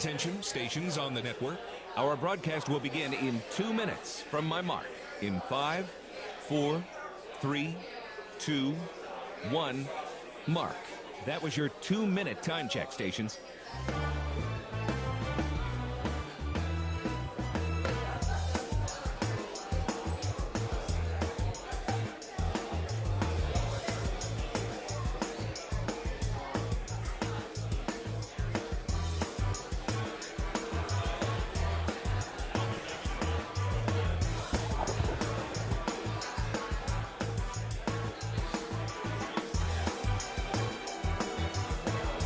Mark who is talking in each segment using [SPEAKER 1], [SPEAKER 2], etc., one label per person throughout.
[SPEAKER 1] Attention, stations on the network.
[SPEAKER 2] Our broadcast will begin in 2 minutes from my mark. In 5, 4, 3, 2, 1, mark. That was your 2-minute time check, stations.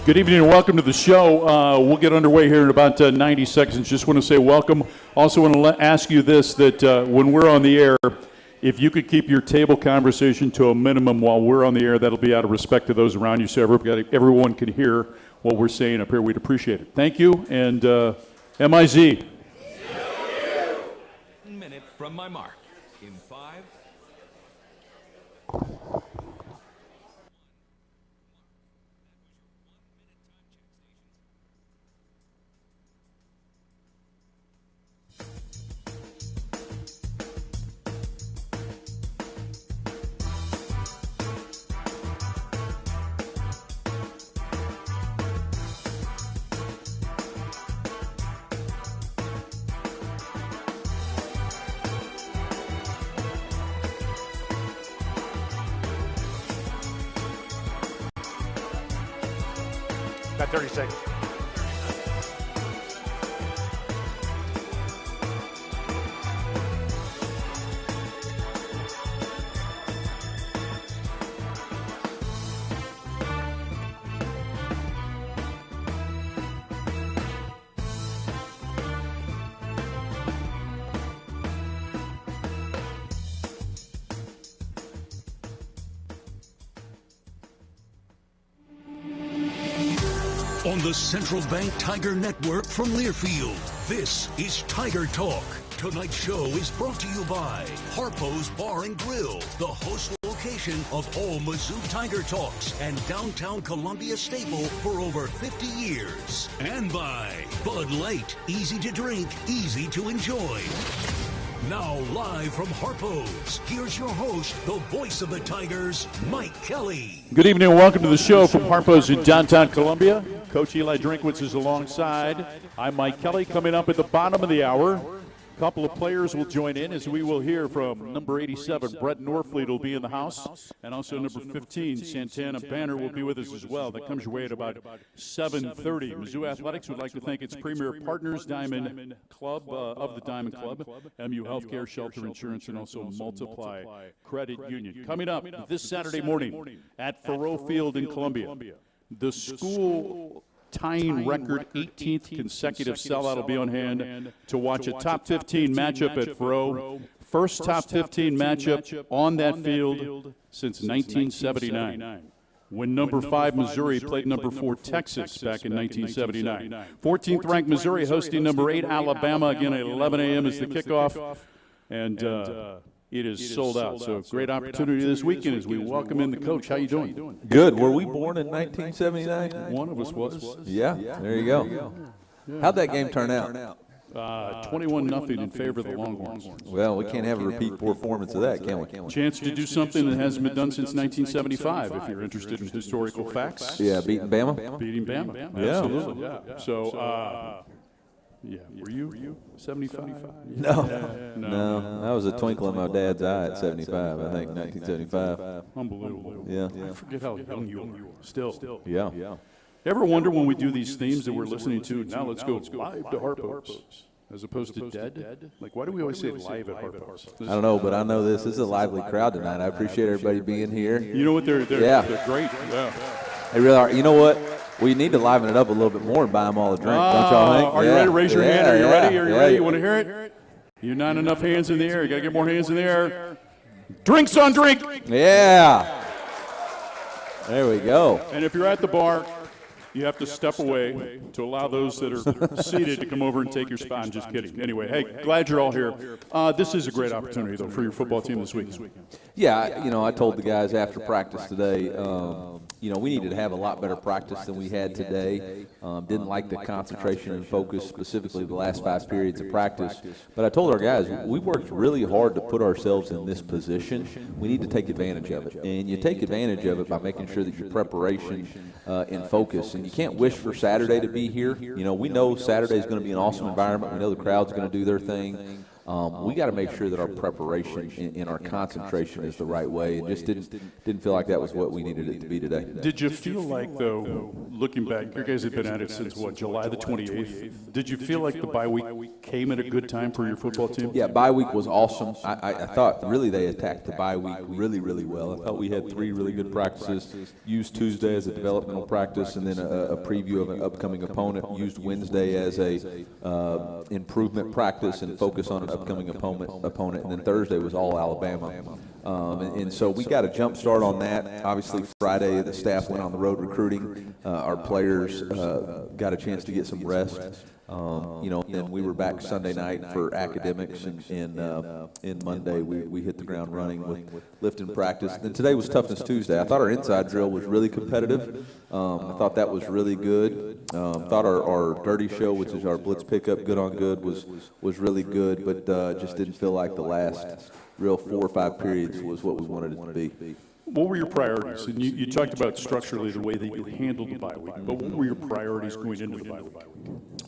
[SPEAKER 3] Good evening and welcome to the show. We'll get underway here in about 90 seconds. Just want to say welcome. Also want to ask you this, that when we're on the air, if you could keep your table conversation to a minimum while we're on the air, that'll be out of respect to those around you so everyone can hear what we're saying up here. We'd appreciate it. Thank you, and MIZ.
[SPEAKER 2] 1 minute from my mark. In 5.
[SPEAKER 4] Got 30 seconds.
[SPEAKER 5] On the Central Bank Tiger Network from Learfield, this is Tiger Talk. Tonight's show is brought to you by Harpo's Bar and Grill, the host location of all Mizzou Tiger Talks and downtown Columbia staple for over 50 years. And by Bud Light, easy to drink, easy to enjoy. Now live from Harpo's, here's your host, the voice of the Tigers, Mike Kelly.
[SPEAKER 3] Good evening and welcome to the show from Harpo's in downtown Columbia. Coach Eli Drinkwitz is alongside. I'm Mike Kelly. Coming up at the bottom of the hour, a couple of players will join in as we will hear from number 87, Brett Norfleet will be in the house, and also number 15, Santana Banner will be with us as well. That comes your way at about 7:30. Mizzou Athletics would like to thank its premier partners, Diamond Club of the Diamond Club, MU Healthcare, Shelter Insurance, and also Multiply Credit Union. Coming up this Saturday morning at Faroe Field in Columbia, the school tying record 18th consecutive sellout will be on hand to watch a top 15 matchup at Faroe. First top 15 matchup on that field since 1979. When number 5 Missouri played number 4 Texas back in 1979. 14th ranked Missouri hosting number 8 Alabama again at 11 a.m. is the kickoff. And it is sold out. So great opportunity this weekend as we welcome in the coach. How you doing?
[SPEAKER 6] Good. Were we born in 1979?
[SPEAKER 3] One of us was.
[SPEAKER 6] Yeah. There you go. How'd that game turn out?
[SPEAKER 3] 21-0 in favor of the Longhorns.
[SPEAKER 6] Well, we can't have a repeat performance of that, can we?
[SPEAKER 3] Chance to do something that hasn't been done since 1975, if you're interested in historical facts.
[SPEAKER 6] Yeah, beating Bama?
[SPEAKER 3] Beating Bama.
[SPEAKER 6] Yeah.
[SPEAKER 3] Absolutely. Yeah. So, yeah, were you 75?
[SPEAKER 6] No. That was a twinkle in my dad's eye at 75, I think, 1975.
[SPEAKER 3] Unbelievable.
[SPEAKER 6] Yeah.
[SPEAKER 3] I forget how young you are. Still.
[SPEAKER 6] Yeah.
[SPEAKER 3] Ever wonder when we do these themes that we're listening to, now let's go live to Harpo's, as opposed to dead? Like, why do we always say live at Harpo's?
[SPEAKER 6] I don't know, but I know this is a lively crowd tonight. I appreciate everybody being here.
[SPEAKER 3] You know what? They're great. Yeah.
[SPEAKER 6] They really are. You know what? We need to liven it up a little bit more and buy them all a drink, don't y'all think?
[SPEAKER 3] Are you ready? Raise your hand. Are you ready? Are you ready? You want to hear it? You're not enough hands in the air. You got to get more hands in the air. Drinks on drink.
[SPEAKER 6] Yeah. There we go.
[SPEAKER 3] And if you're at the bar, you have to step away to allow those that are seated to come over and take your spot. I'm just kidding. Anyway, hey, glad you're all here. This is a great opportunity, though, for your football team this week.
[SPEAKER 6] Yeah, I told the guys after practice today, we needed to have a lot better practice than we had today. Didn't like the concentration and focus, specifically the last 5 periods of practice. But I told our guys, we worked really hard to put ourselves in this position. We need to take advantage of it. And you take advantage of it by making sure that your preparation and focus. And you can't wish for Saturday to be here. We know Saturday is going to be an awesome environment. We know the crowd's going to do their thing. We got to make sure that our preparation and our concentration is the right way, and just didn't feel like that was what we needed it to be today.
[SPEAKER 3] Did you feel like, though, looking back, you guys have been at it since, what, July the 28th? Did you feel like the bye week came at a good time for your football team?
[SPEAKER 6] Yeah, bye week was awesome. I thought really they attacked the bye week really, really well. I thought we had 3 really good practices, used Tuesday as a developmental practice, and then a preview of an upcoming opponent, used Wednesday as a improvement practice and focus on an upcoming opponent, and then Thursday was all Alabama. And so we got a jump start on that. Obviously, Friday the staff went on the road recruiting. Our players got a chance to get some rest. Then we were back Sunday night for academics, and Monday we hit the ground running with lifting practice. Then today was Toughness Tuesday. I thought our inside drill was really competitive. I thought that was really good. Thought our dirty show, which is our blitz pickup, good on good, was really good, but just didn't feel like the last real 4 or 5 periods was what we wanted it to be.
[SPEAKER 3] What were your priorities? And you talked about structurally the way that you handled the bye week, but what were your priorities going into the bye week?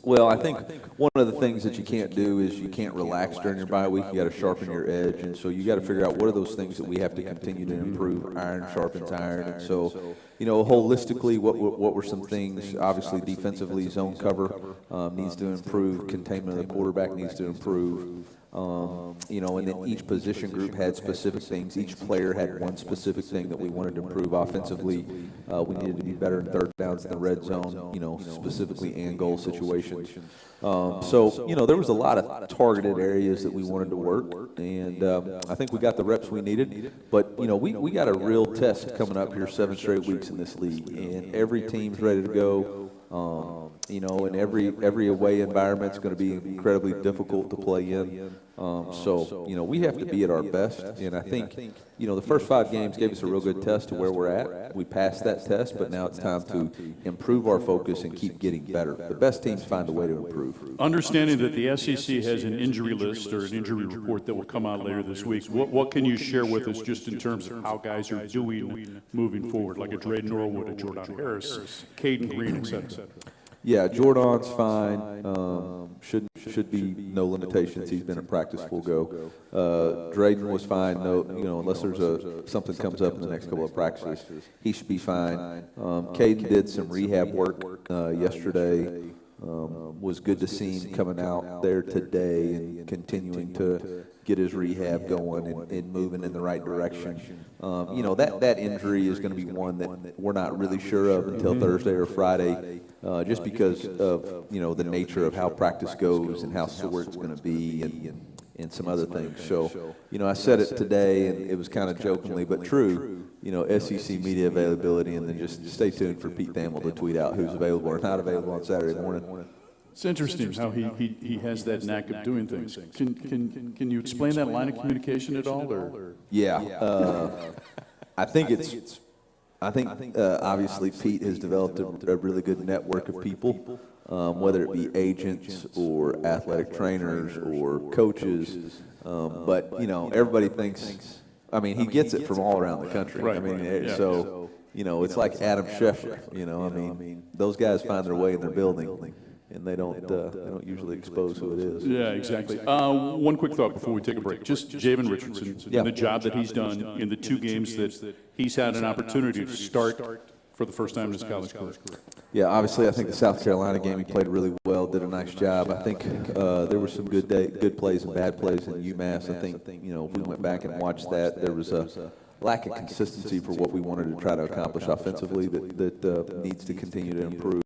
[SPEAKER 6] Well, I think one of the things that you can't do is you can't relax during your bye week. You got to sharpen your edge, and so you got to figure out what are those things that we have to continue to improve. Iron sharpens iron, and so holistically, what were some things? Obviously, defensively, zone cover needs to improve. Containment of the quarterback needs to improve. And then each position group had specific things. Each player had one specific thing that we wanted to improve offensively. We needed to be better in third downs in the red zone, specifically and goal situations. There was a lot of targeted areas that we wanted to work, and I think we got the reps we needed. But, we got a real test coming up here 7 straight weeks in this league, and every team's ready to go. And every away environment's going to be incredibly difficult to play in. We have to be at our best, and I think, the first 5 games gave us a real good test to where we're at. We passed that test, but now it's time to improve our focus and keep getting better. The best teams find a way to improve.
[SPEAKER 3] Understanding that the SEC has an injury list or an injury report that will come out later this week, what can you share with us just in terms of how guys are doing moving forward, like a Dre Norwood, a Jordan Harris, Caden Green, et cetera?
[SPEAKER 6] Yeah, Jordan's fine. Should be no limitations. He's been at practice full go. Drayden was fine. No, unless there's something comes up in the next couple of practices, he should be fine. Caden did some rehab work yesterday. Was good to see him coming out there today and continuing to get his rehab going and moving in the right direction. That injury is going to be one that we're not really sure of until Thursday or Friday, just because of the nature of how practice goes and how sore it's going to be and some other things. So I said it today, and it was kind of jokingly but true. SEC media availability, and then just stay tuned for Pete Thamel to tweet out who's available or not available on Saturday morning.
[SPEAKER 3] It's interesting how he has that knack of doing things. Can you explain that line of communication at all? Or?
[SPEAKER 6] Yeah, I think obviously Pete has developed a really good network of people, whether it be agents or athletic trainers or coaches. But everybody thinks. I mean, he gets it from all around the country.
[SPEAKER 3] Right,
[SPEAKER 6] I mean,
[SPEAKER 3] yeah.
[SPEAKER 6] so it's like Adam Schefter. I mean, those guys find their way in their building, and they don't usually expose who it is.
[SPEAKER 3] Yeah, exactly. One quick thought before we take a break. Just Javen Richardson and the job that he's done in the 2 games that he's had an opportunity to start for the first time in his college career.
[SPEAKER 6] Yeah, obviously, I think the South Carolina game he played really well, did a nice job. I think there were some good plays and bad plays in UMass. I think, if we went back and watched that, there was a lack of consistency for what we wanted to try to accomplish offensively that needs to continue to improve.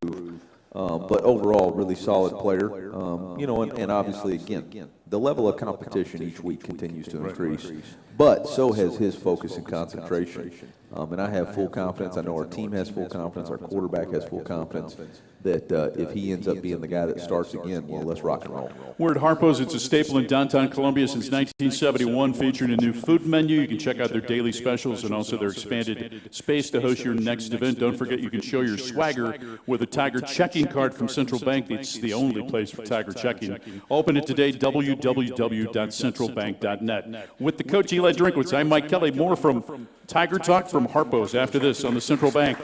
[SPEAKER 6] But overall, really solid player. And obviously, again, the level of competition each week continues to increase, but so has his focus and concentration. And I have full confidence. I know our team has full confidence. Our quarterback has full confidence that if he ends up being the guy that starts again, well, let's rock and roll.
[SPEAKER 3] We're at Harpo's. It's a staple in downtown Columbia since 1971, featuring a new food menu. You can check out their daily specials and also their expanded space to host your next event. Don't forget, you can show your swagger with a Tiger checking card from Central Bank. It's the only place for Tiger checking. Open it today, www.centralbank.net. With the coach, Eli Drinkwitz, I'm Mike Kelly. More from Tiger Talk from Harpo's after this on the Central Bank.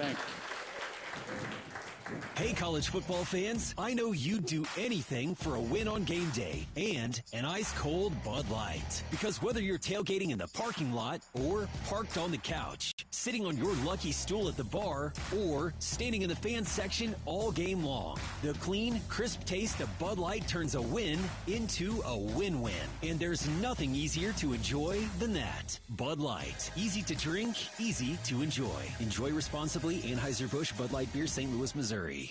[SPEAKER 4] Hey, college football fans, I know you'd do anything for a win on game day and an ice-cold Bud Light. Because whether you're tailgating in the parking lot or parked on the couch, sitting on your lucky stool at the bar, or standing in the fans section all game long, the clean, crisp taste of Bud Light turns a win into a win-win. And there's nothing easier to enjoy than that. Bud Light. Easy to drink, easy to enjoy. Enjoy responsibly. Anheuser-Busch Bud Light Beer, St. Louis, Missouri.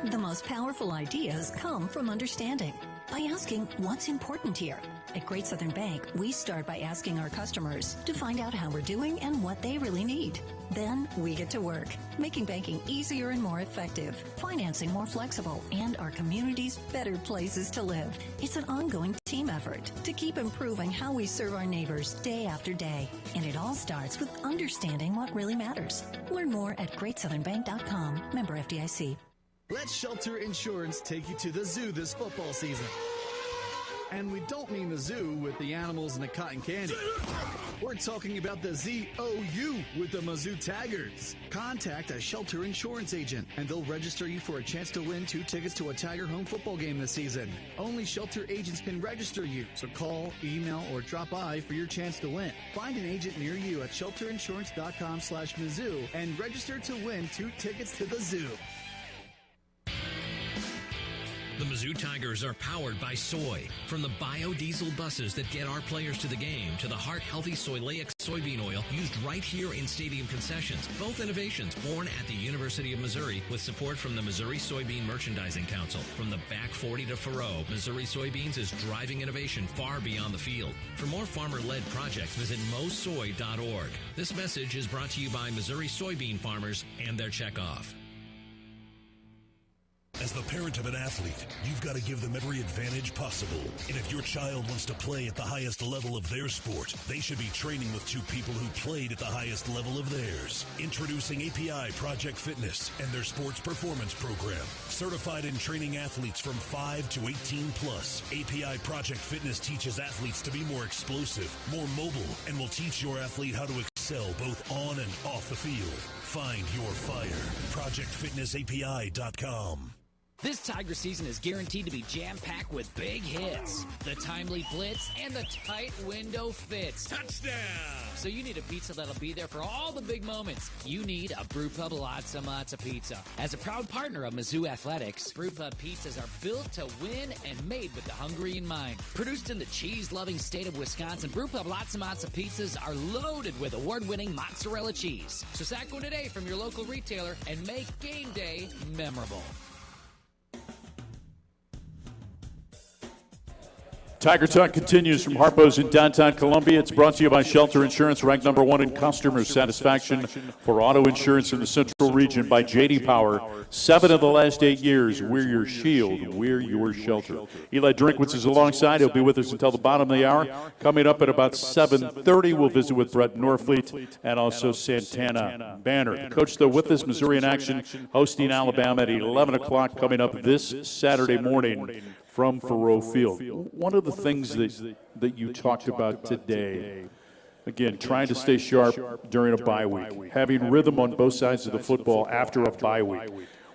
[SPEAKER 7] The most powerful ideas come from understanding. By asking what's important here. At Great Southern Bank, we start by asking our customers to find out how we're doing and what they really need. Then we get to work, making banking easier and more effective, financing more flexible, and our communities better places to live. It's an ongoing team effort to keep improving how we serve our neighbors day after day. And it all starts with understanding what really matters. Learn more at GreatSouthernBank.com. Member FDIC.
[SPEAKER 8] Let Shelter Insurance take you to the zoo this football season. And we don't mean the zoo with the animals and the cotton candy. We're talking about the ZOU with the Mizzou Tigers. Contact a Shelter Insurance agent, and they'll register you for a chance to win 2 tickets to a Tiger home football game this season. Only Shelter agents can register you, so call, email, or drop by for your chance to win. Find an agent near you at shelterinsurance.com/Mizzou and register to win 2 tickets to the zoo.
[SPEAKER 9] The Mizzou Tigers are powered by soy. From the biodiesel buses that get our players to the game to the heart-healthy Soylaic soybean oil used right here in stadium concessions. Both innovations born at the University of Missouri with support from the Missouri Soybean Merchandising Council. From the back 40 to Faroe, Missouri Soybeans is driving innovation far beyond the field. For more farmer-led projects, visit mosoy.org. This message is brought to you by Missouri soybean farmers and their checkoff.
[SPEAKER 5] As the parent of an athlete, you've got to give them every advantage possible. And if your child wants to play at the highest level of their sport, they should be training with 2 people who played at the highest level of theirs. Introducing API Project Fitness and their sports performance program. Certified in training athletes from 5 to 18 plus. API Project Fitness teaches athletes to be more explosive, more mobile, and will teach your athlete how to excel both on and off the field. Find your fire. ProjectFitnessAPI.com.
[SPEAKER 10] This Tiger season is guaranteed to be jam-packed with big hits, the timely blitz, and the tight window fits.
[SPEAKER 5] Touchdown!
[SPEAKER 10] So you need a pizza that'll be there for all the big moments. You need a Brewpub Lots of Pizza. As a proud partner of Mizzou Athletics, Brewpub pizzas are built to win and made with the hungry in mind. Produced in the cheese-loving state of Wisconsin, Brewpub Lots of Pizzas are loaded with award-winning mozzarella cheese. So sack one today from your local retailer and make game day memorable.
[SPEAKER 3] Tiger Talk continues from Harpo's in downtown Columbia. It's brought to you by Shelter Insurance, ranked number 1 in customer satisfaction for auto insurance in the Central Region by J.D. Power. 7 of the last 8 years, we're your shield, we're your shelter. Eli Drinkwitz is alongside. He'll be with us until the bottom of the hour. Coming up at about 7:30, we'll visit with Brett Norfleet and also Santana Banner. The coach, though, with us, Missouri in action, hosting Alabama at 11 o'clock coming up this Saturday morning from Faroe Field. One of the things that you talked about today, again, trying to stay sharp during a bye week, having rhythm on both sides of the football after a bye week.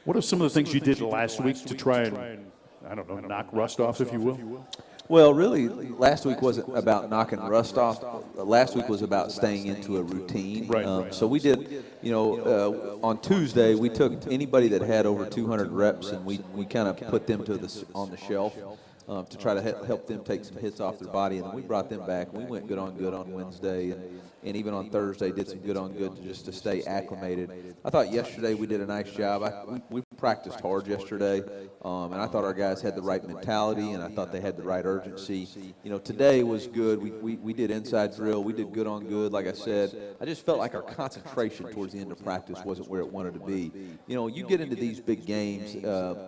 [SPEAKER 3] What are some of the things you did last week to try and, I don't know, knock rust off, if you will?
[SPEAKER 6] Well, really, last week wasn't about knocking rust off. Last week was about staying into a routine.
[SPEAKER 3] Right.
[SPEAKER 6] So we did, on Tuesday, we took anybody that had over 200 reps and we kind of put them on the shelf. to try to help them take some hits off their body. And then we brought them back. We went good on Wednesday, and even on Thursday did some good on good just to stay acclimated. I thought yesterday we did a nice job. We practiced hard yesterday, and I thought our guys had the right mentality, and I thought they had the right urgency. You know, today was good. We did inside drill. We did good on good. Like I said, I just felt like our concentration towards the end of practice wasn't where it wanted to be. You know, you get into these big games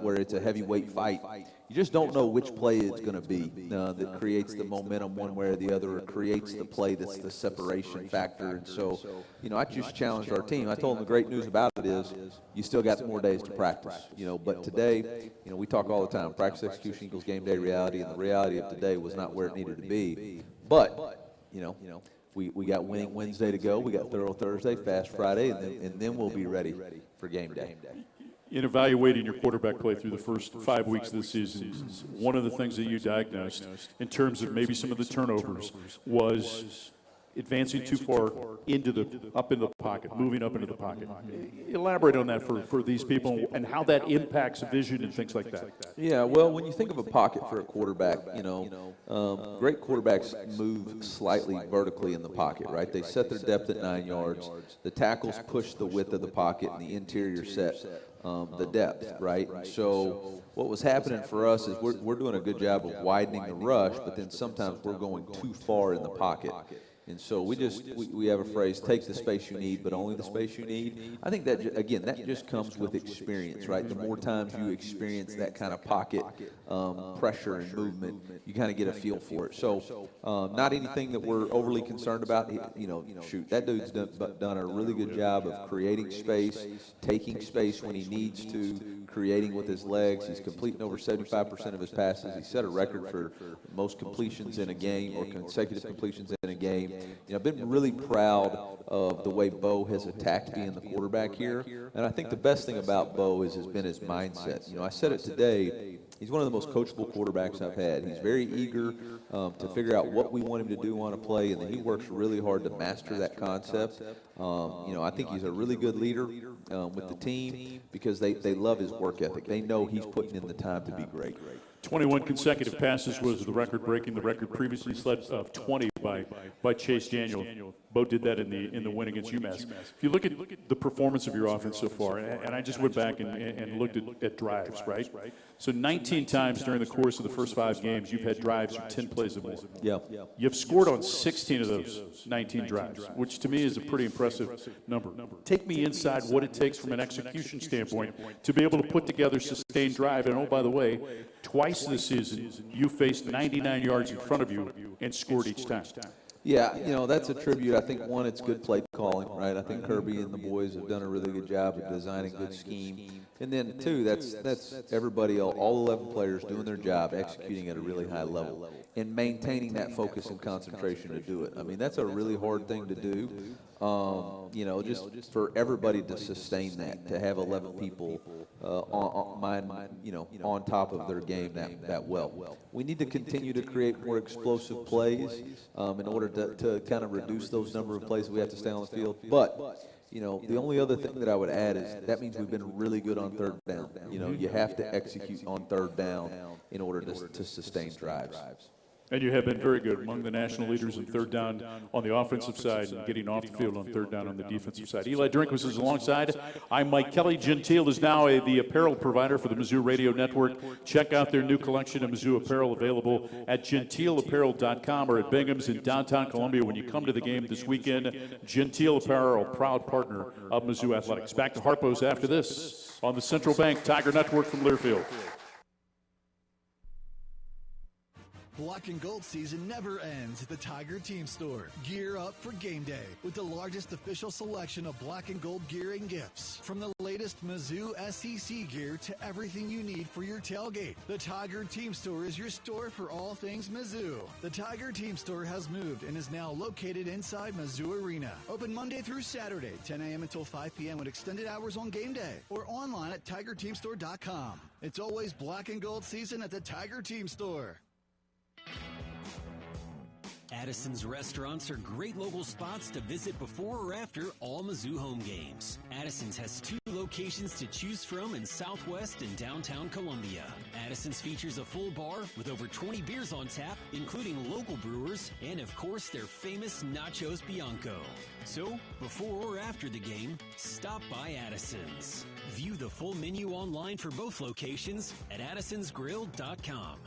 [SPEAKER 6] where it's a heavyweight fight, you just don't know which play it's going to be that creates the momentum one way or the other, or creates the play that's the separation factor. And so, you know, I just challenged our team. I told them the great news about it is you still got more days to practice. You know, but today, you know, we talk all the time, practice execution equals game day reality, and the reality of today was not where it needed to be. But, you know, we got winning Wednesday to go. We got thorough Thursday, fast Friday, and then we'll be ready for game day.
[SPEAKER 3] In evaluating your quarterback play through the first 5 weeks of the season, one of the things that you diagnosed in terms of maybe some of the turnovers was advancing too far up in the pocket, moving up into the pocket. Elaborate on that for these people and how that impacts vision and things like that.
[SPEAKER 6] Yeah, well, when you think of a pocket for a quarterback, you know, great quarterbacks move slightly vertically in the pocket, right? They set their depth at 9 yards. The tackles push the width of the pocket, and the interior set the depth, right? So what was happening for us is we're doing a good job of widening the rush, but then sometimes we're going too far in the pocket. And so we have a phrase, take the space you need, but only the space you need. I think that, again, that just comes with experience, right? The more times you experience that kind of pocket pressure and movement, you kind of get a feel for it. So not anything that we're overly concerned about. You know, shoot, that dude's done a really good job of creating space, taking space when he needs to, creating with his legs. He's completing over 75% of his passes. He set a record for most completions in a game, or consecutive completions in a game. You know, I've been really proud of the way Bo has attacked being the quarterback here. And I think the best thing about Bo has been his mindset. You know, I said it today, he's one of the most coachable quarterbacks I've had. He's very eager to figure out what we want him to do on a play, and then he works really hard to master that concept. You know, I think he's a really good leader with the team because they love his work ethic. They know he's putting in the time to be great.
[SPEAKER 3] 21 consecutive passes was the record, breaking the record previously set of 20 by Chase Daniel. Bo did that in the win against UMass. If you look at the performance of your offense so far, and I just went back and looked at drives, right? So 19 times during the course of the first 5 games, you've had drives of 10 plays or more.
[SPEAKER 6] Yeah.
[SPEAKER 3] You've scored on 16 of those 19 drives, which to me is a pretty impressive number. Take me inside what it takes from an execution standpoint to be able to put together sustained drive. And oh, by the way, twice this season, you faced 99 yards in front of you and scored each time.
[SPEAKER 6] Yeah, you know, that's a tribute. I think, one, it's good play calling, right? I think Kirby and the boys have done a really good job of designing good scheme. And then, two, that's everybody, all 11 players doing their job, executing at a really high level, and maintaining that focus and concentration to do it. I mean, that's a really hard thing to do. You know, just for everybody to sustain that, to have 11 people on top of their game that well. We need to continue to create more explosive plays in order to kind of reduce those number of plays that we have to stay on the field. But you know, the only other thing that I would add is that means we've been really good on third down. You know, you have to execute on third down in order to sustain drives.
[SPEAKER 3] And you have been very good, among the national leaders in third down on the offensive side and getting off the field on third down on the defensive side. Eli Drinkwitz is alongside. I'm Mike Kelly. Gentile is now the apparel provider for the Mizzou Radio Network. Check out their new collection of Mizzou apparel available at gentileapparel.com or at Bingham's in downtown Columbia. When you come to the game this weekend, Gentile Apparel, proud partner of Mizzou Athletics. Back to Harpo's after this on the Central Bank Tiger Network from Learfield.
[SPEAKER 8] Black and gold season never ends at the Tiger Team Store. Gear up for game day with the largest official selection of black and gold gear and gifts. From the latest Mizzou SEC gear to everything you need for your tailgate. The Tiger Team Store is your store for all things Mizzou. The Tiger Team Store has moved and is now located inside Mizzou Arena. Open Monday through Saturday, 10 a.m. until 5 p.m. with extended hours on game day. Or online at TigerTeamStore.com. It's always black and gold season at the Tiger Team Store.
[SPEAKER 4] Addison's restaurants are great local spots to visit before or after all Mizzou home games. Addison's has 2 locations locations to choose from in Southwest and downtown Columbia. Addison's features a full bar with over 20 beers on tap, including local brewers, and of course their famous Nachos Bianco. So, before or after the game, stop by Addison's. View the full menu online for both locations at addisonsgrill.com.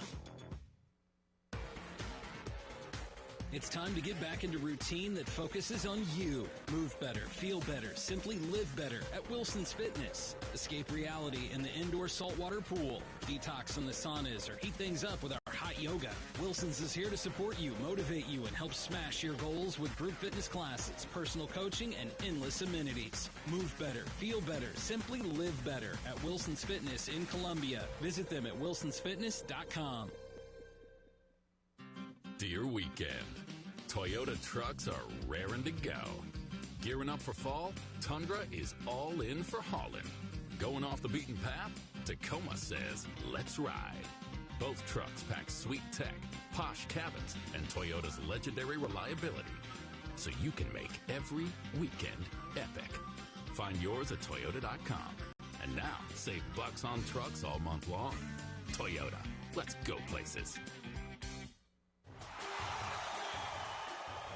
[SPEAKER 4] It's time to get back into routine that focuses on you. Move better, feel better, simply live better at Wilson's Fitness. Escape reality in the indoor saltwater pool. Detox from the saunas or heat things up with our hot yoga. Wilson's is here to support you, motivate you, and help smash your goals with group fitness classes, personal coaching, and endless amenities. Move better, feel better, simply live better at Wilson's Fitness in Columbia. Visit them at wilsonsfitness.com.
[SPEAKER 11] Dear weekend, Toyota trucks are raring to go. Gearing up for fall, Tundra is all in for hauling. Going off the beaten path, Tacoma says, let's ride. Both trucks pack sweet tech, posh cabins, and Toyota's legendary reliability, so you can make every weekend epic. Find yours at Toyota.com. And now, save bucks on trucks all month long. Toyota, let's go places.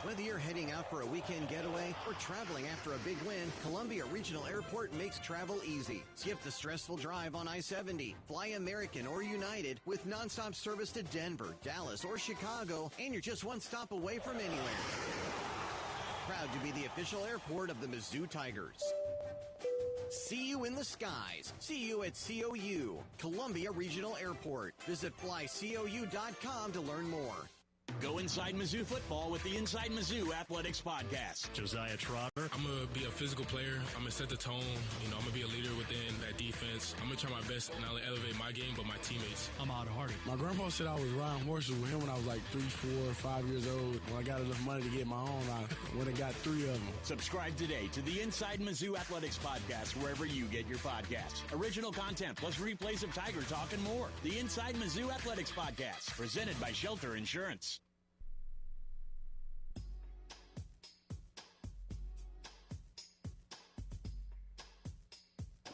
[SPEAKER 12] Whether you're heading out for a weekend getaway or traveling after a big win, Columbia Regional Airport makes travel easy. Skip the stressful drive on I-70. Fly American or United with nonstop service to Denver, Dallas, or Chicago, and you're just one stop away from anywhere. Proud to be the official airport of the Mizzou Tigers. See you in the skies. See you at COU, Columbia Regional Airport. Visit flycou.com to learn more.
[SPEAKER 13] Go inside Mizzou football with the Inside Mizzou Athletics Podcast.
[SPEAKER 14] Josiah Trotter.
[SPEAKER 15] I'm going to be a physical player. I'm going to set the tone. I'm going to be a leader within that defense. I'm going to try my best to not only elevate my game, but my teammates.
[SPEAKER 14] I'm Odd Hardy.
[SPEAKER 16] My grandpa said I was riding horses with him when I was like 3, 4, 5 years old. When I got enough money to get my own, I went and got 3 of them.
[SPEAKER 13] Subscribe today to the Inside Mizzou Athletics Podcast wherever you get your podcasts. Original content plus replays of Tiger Talk and more. The Inside Mizzou Athletics Podcast, presented by Shelter Insurance.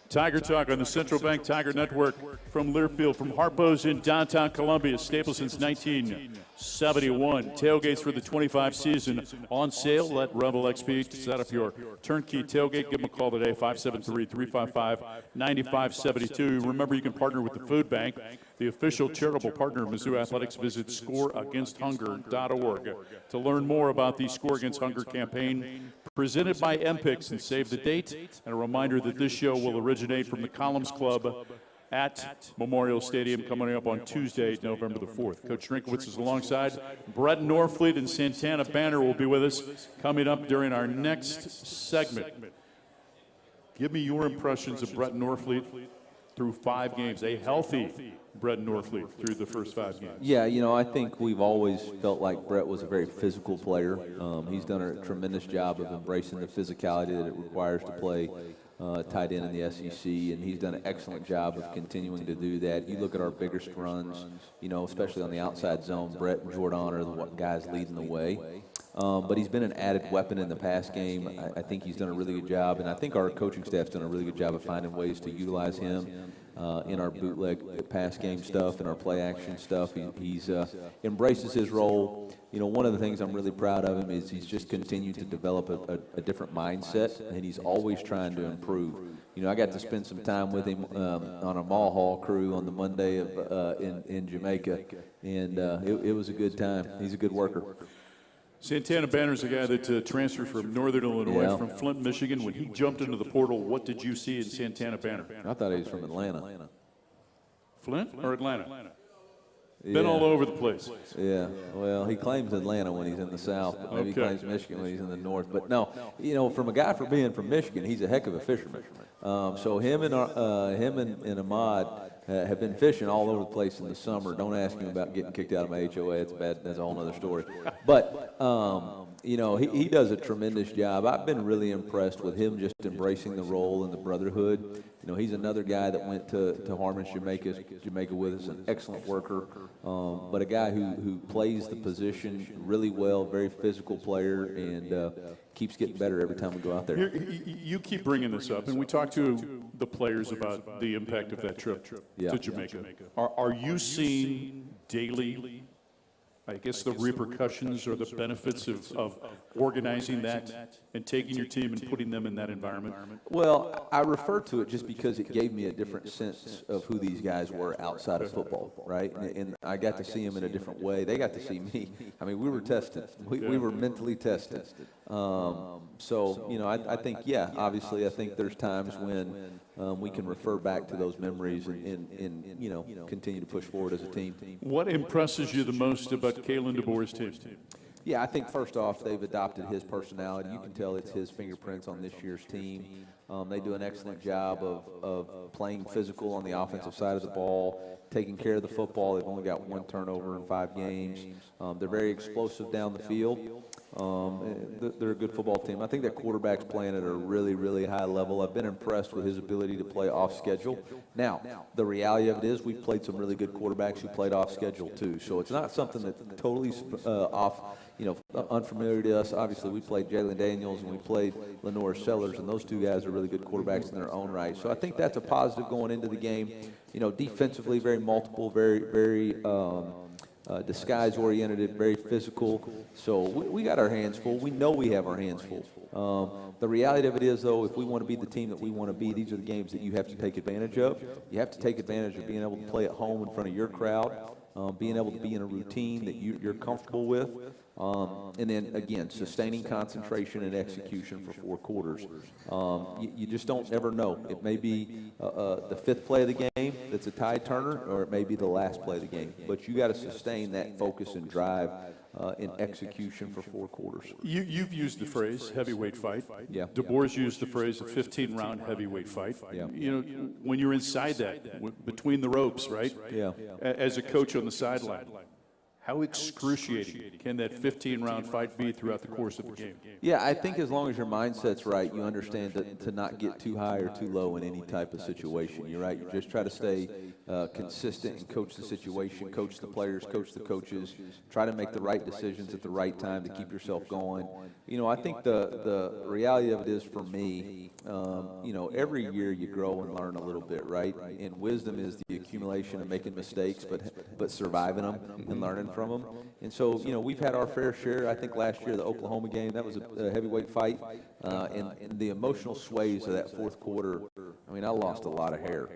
[SPEAKER 3] Tiger Talk on the Central Bank Tiger Network from Learfield, from Harpo's in downtown Columbia, stable since 1971. Tailgates for the 25 season on sale. Let Rebel XP set up your turnkey tailgate. Give them a call today, 573-355-9572. Remember, you can partner with the Food Bank, the official charitable partner of Mizzou Athletics. Visit scoreagainsthunger.org to learn more about the Score Against Hunger campaign presented by MPICS, and save the date. And a reminder that this show will originate from the Columns Club at Memorial Stadium coming up on Tuesday, November the 4th. Coach Drinkwitz is alongside. Brett Norfleet and Santana Banner will be with us coming up during our next segment. Give me your impressions of Brett Norfleet through 5 games, a healthy Brett Norfleet through the first 5 games.
[SPEAKER 6] Yeah, you know, I think we've always felt like Brett was a very physical player. He's done a tremendous job of embracing the physicality that it requires to play tight end in the SEC, and he's done an excellent job of continuing to do that. You look at our biggest runs, you know, especially on the outside zone, Brett and Jordan are the guys leading the way. But he's been an added weapon in the pass game. I think he's done a really good job, and I think our coaching staff's done a really good job of finding ways to utilize him in our bootleg pass game stuff and our play action stuff. He's embraces his role. You know, one of the things I'm really proud of him is he's just continued to develop a different mindset, and he's always trying to improve. You know, I got to spend some time with him on a mall haul crew on the Monday in Jamaica, and it was a good time. He's a good worker.
[SPEAKER 3] Santana Banner's a guy that transferred from Northern Illinois, from Flint, Michigan. When he jumped into the portal, what did you see in Santana Banner?
[SPEAKER 6] I thought he was from Atlanta.
[SPEAKER 3] Flint or Atlanta? Been all over the place.
[SPEAKER 6] Yeah, well, he claims Atlanta when he's in the south, but maybe he claims Michigan when he's in the north. But no, you know, from a guy for being from Michigan, he's a heck of a fisherman. So him and Ahmad have been fishing all over the place in the summer. Don't ask him about getting kicked out of my HOA. It's bad. That's a whole other story. But you know, he does a tremendous job. I've been really impressed with him just embracing the role and the brotherhood. he's another guy that went to Harmon, Jamaica with us, an excellent worker, but a guy who plays the position really well, very physical player, and keeps getting better every time we go out there.
[SPEAKER 3] You keep bringing this up, and we talked to the players about the impact of that trip to Jamaica. Are you seeing daily, I guess, the repercussions or the benefits of organizing that and taking your team and putting them in that environment?
[SPEAKER 6] Well, I refer to it just because it gave me a different sense of who these guys were outside of football, right? And I got to see them in a different way. They got to see me. I mean, we were tested. We were mentally tested. So, I think, obviously, I think there's times when we can refer back to those memories and continue to push forward as a team.
[SPEAKER 3] What impresses you the most about Kalen DeBoer's team?
[SPEAKER 6] Yeah, I think first off, they've adopted his personality. You can tell it's his fingerprints on this year's team. They do an excellent job of playing physical on the offensive side of the ball, taking care of the football. They've only got 1 turnover in 5 games. They're very explosive down the field. They're a good football team. I think that quarterback's playing at a really, really high level. I've been impressed with his ability to play off schedule. Now, the reality of it is we've played some really good quarterbacks who played off schedule too. So it's not something that's totally unfamiliar to us. Obviously, we played Jalen Daniels and we played Lenore Sellers, and those 2 guys are really good quarterbacks in their own right. So I think that's a positive going into the game. Defensively, very multiple, very disguise-oriented, very physical. So we got our hands full. We know we have our hands full. The reality of it is, though, if we want to be the team that we want to be, these are the games that you have to take advantage of. You have to take advantage of being able to play at home in front of your crowd, being able to be in a routine that you're comfortable with, and then, again, sustaining concentration and execution for 4 quarters. You just don't ever know. It may be the 5th play of the game that's a tide turner, or it may be the last play of the game. But you got to sustain that focus and drive in execution for 4 quarters.
[SPEAKER 3] You've used the phrase heavyweight fight.
[SPEAKER 6] Yeah.
[SPEAKER 3] DeBoer's used the phrase a 15-round heavyweight fight.
[SPEAKER 6] Yeah.
[SPEAKER 3] When you're inside that, between the ropes, right?
[SPEAKER 6] Yeah.
[SPEAKER 3] As a coach on the sideline, how excruciating can that 15-round fight be throughout the course of the game?
[SPEAKER 6] Yeah, I think as long as your mindset's right, you understand to not get too high or too low in any type of situation. You're right. You just try to stay consistent and coach the situation, coach the players, coach the coaches, try to make the right decisions at the right time to keep yourself going. I think the reality of it is, for me, every year you grow and learn a little bit, right? And wisdom is the accumulation of making mistakes, but surviving them and learning from them. And so, we've had our fair share. I think last year, the Oklahoma game, that was a heavyweight fight. And the emotional sways of that 4th quarter, I lost a lot of hair.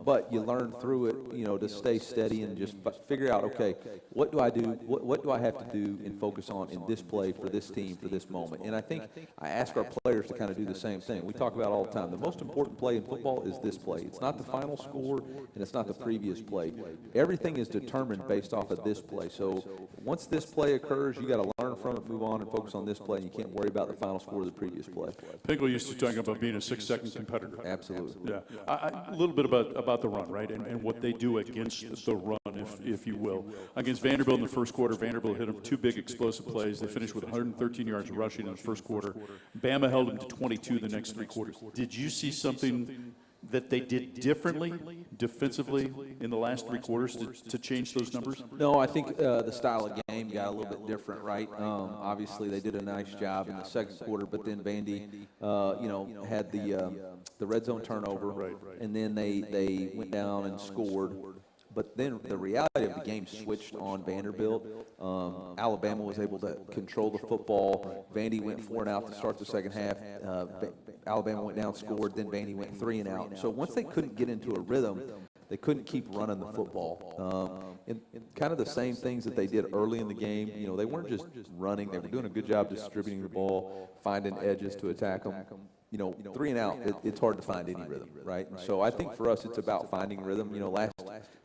[SPEAKER 6] But you learn through it, to stay steady and just figure out, okay, what do I do? What do I have to do and focus on in this play for this team for this moment? And I think I ask our players to kind of do the same thing. We talk about all the time, the most important play in football is this play. It's not the final score, and it's not the previous play. Everything is determined based off of this play. So once this play occurs, you got to learn from it, move on, and focus on this play, and you can't worry about the final score of the previous play.
[SPEAKER 3] Pinkel used to talk about being a 6-second competitor.
[SPEAKER 6] Absolutely.
[SPEAKER 3] Yeah. A little bit about the run, right, and what they do against the run, if you will. Against Vanderbilt in the first quarter, Vanderbilt hit them 2 big explosive plays. They finished with 113 yards rushing in the first quarter. Bama held them to 22 the next 3 quarters. Did you see something that they did differently defensively in the last 3 quarters to change those numbers?
[SPEAKER 6] No, I think the style of game got a little bit different, right? Obviously, they did a nice job in the second quarter, but then Vandy, had the red zone turnover, and then they went down and scored. But then the reality of the game switched on Vanderbilt. Alabama was able to control the football. Vandy went 4 and out to start the second half. Alabama went down, scored. Then Vandy went 3 and out. So once they couldn't get into a rhythm, they couldn't keep running the football. And kind of the same things that they did early in the game. They weren't just running. They were doing a good job distributing the ball, finding edges to attack them. 3 and out, it's hard to find any rhythm, right? And so I think for us, it's about finding rhythm.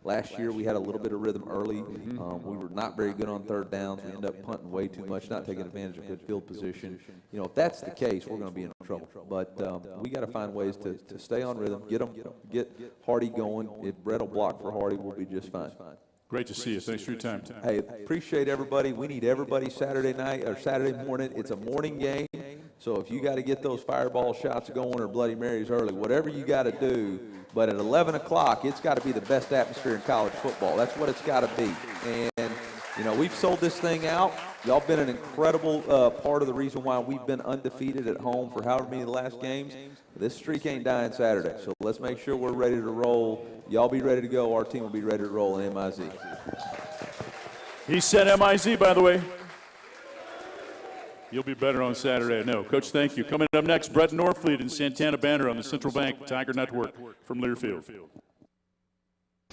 [SPEAKER 6] Last year we had a little bit of rhythm early. We were not very good on 3rd downs. We ended up punting way too much, not taking advantage of good field position. If that's the case, we're going to be in trouble. But we got to find ways to stay on rhythm, get Hardy going. If Brett will block for Hardy, we'll be just fine.
[SPEAKER 3] Great to see you. Thanks for your time.
[SPEAKER 6] Hey, appreciate everybody. We need everybody Saturday night or Saturday morning. It's a morning game, so if you got to get those fireball shots going or Bloody Marys early, whatever you got to do, but at 11 o'clock, it's got to be the best atmosphere in college football. That's what it's got to be. And, you know, we've sold this thing out. Y'all been an incredible part of the reason why we've been undefeated at home for however many of the last games. This streak ain't dying Saturday, so let's make sure we're ready to roll. Y'all be ready to go. Our team will be ready to roll in MIZ.
[SPEAKER 3] He said MIZ, by the way. You'll be better on Saturday, I know. Coach, thank you. Coming up next, Brett Norfleet and Santana Banner on the Central Bank Tiger Network from Learfield.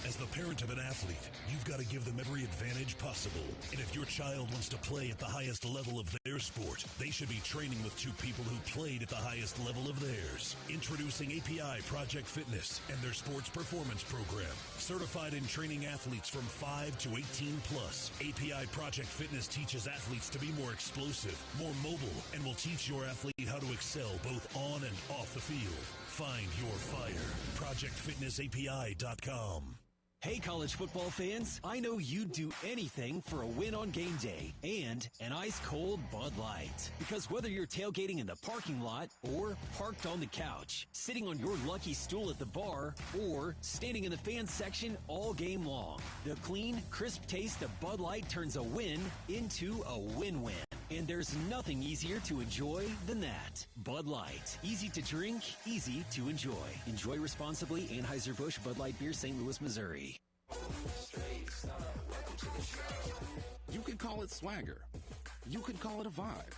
[SPEAKER 5] As the parent of an athlete, you've got to give them every advantage possible. And if your child wants to play at the highest level of their sport, they should be training with two people who played at the highest level of theirs. Introducing API Project Fitness and their sports performance program. Certified in training athletes from 5 to 18 plus. API Project Fitness teaches athletes to be more explosive, more mobile, and will teach your athlete how to excel both on and off the field. Find your fire. ProjectFitnessAPI.com.
[SPEAKER 4] Hey, college football fans, I know you'd do anything for a win on game day and an ice-cold Bud Light. Because whether you're tailgating in the parking lot or parked on the couch, sitting on your lucky stool at the bar, or standing in the fans section all game long, the clean, crisp taste of Bud Light turns a win into a win-win. And there's nothing easier to enjoy than that. Bud Light. Easy to drink, easy to enjoy. Enjoy responsibly. Anheuser-Busch Bud Light Beer, St. Louis, Missouri.
[SPEAKER 14] You could call it swagger. You could call it a vibe.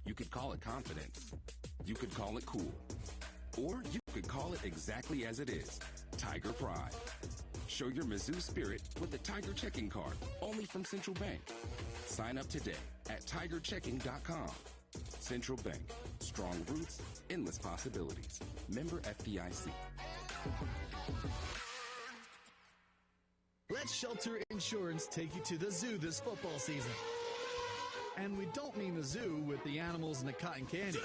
[SPEAKER 14] You could call it confidence. You could call it cool. Or you could call it exactly as it is. Tiger Pride. Show your Mizzou spirit with the Tiger Checking Card, only from Central Bank. Sign up today at tigerchecking.com. Central Bank. Strong roots, endless possibilities. Member FDIC.
[SPEAKER 8] Let Shelter Insurance take you to the zoo this football season. And we don't mean the zoo with the animals and the cotton candy.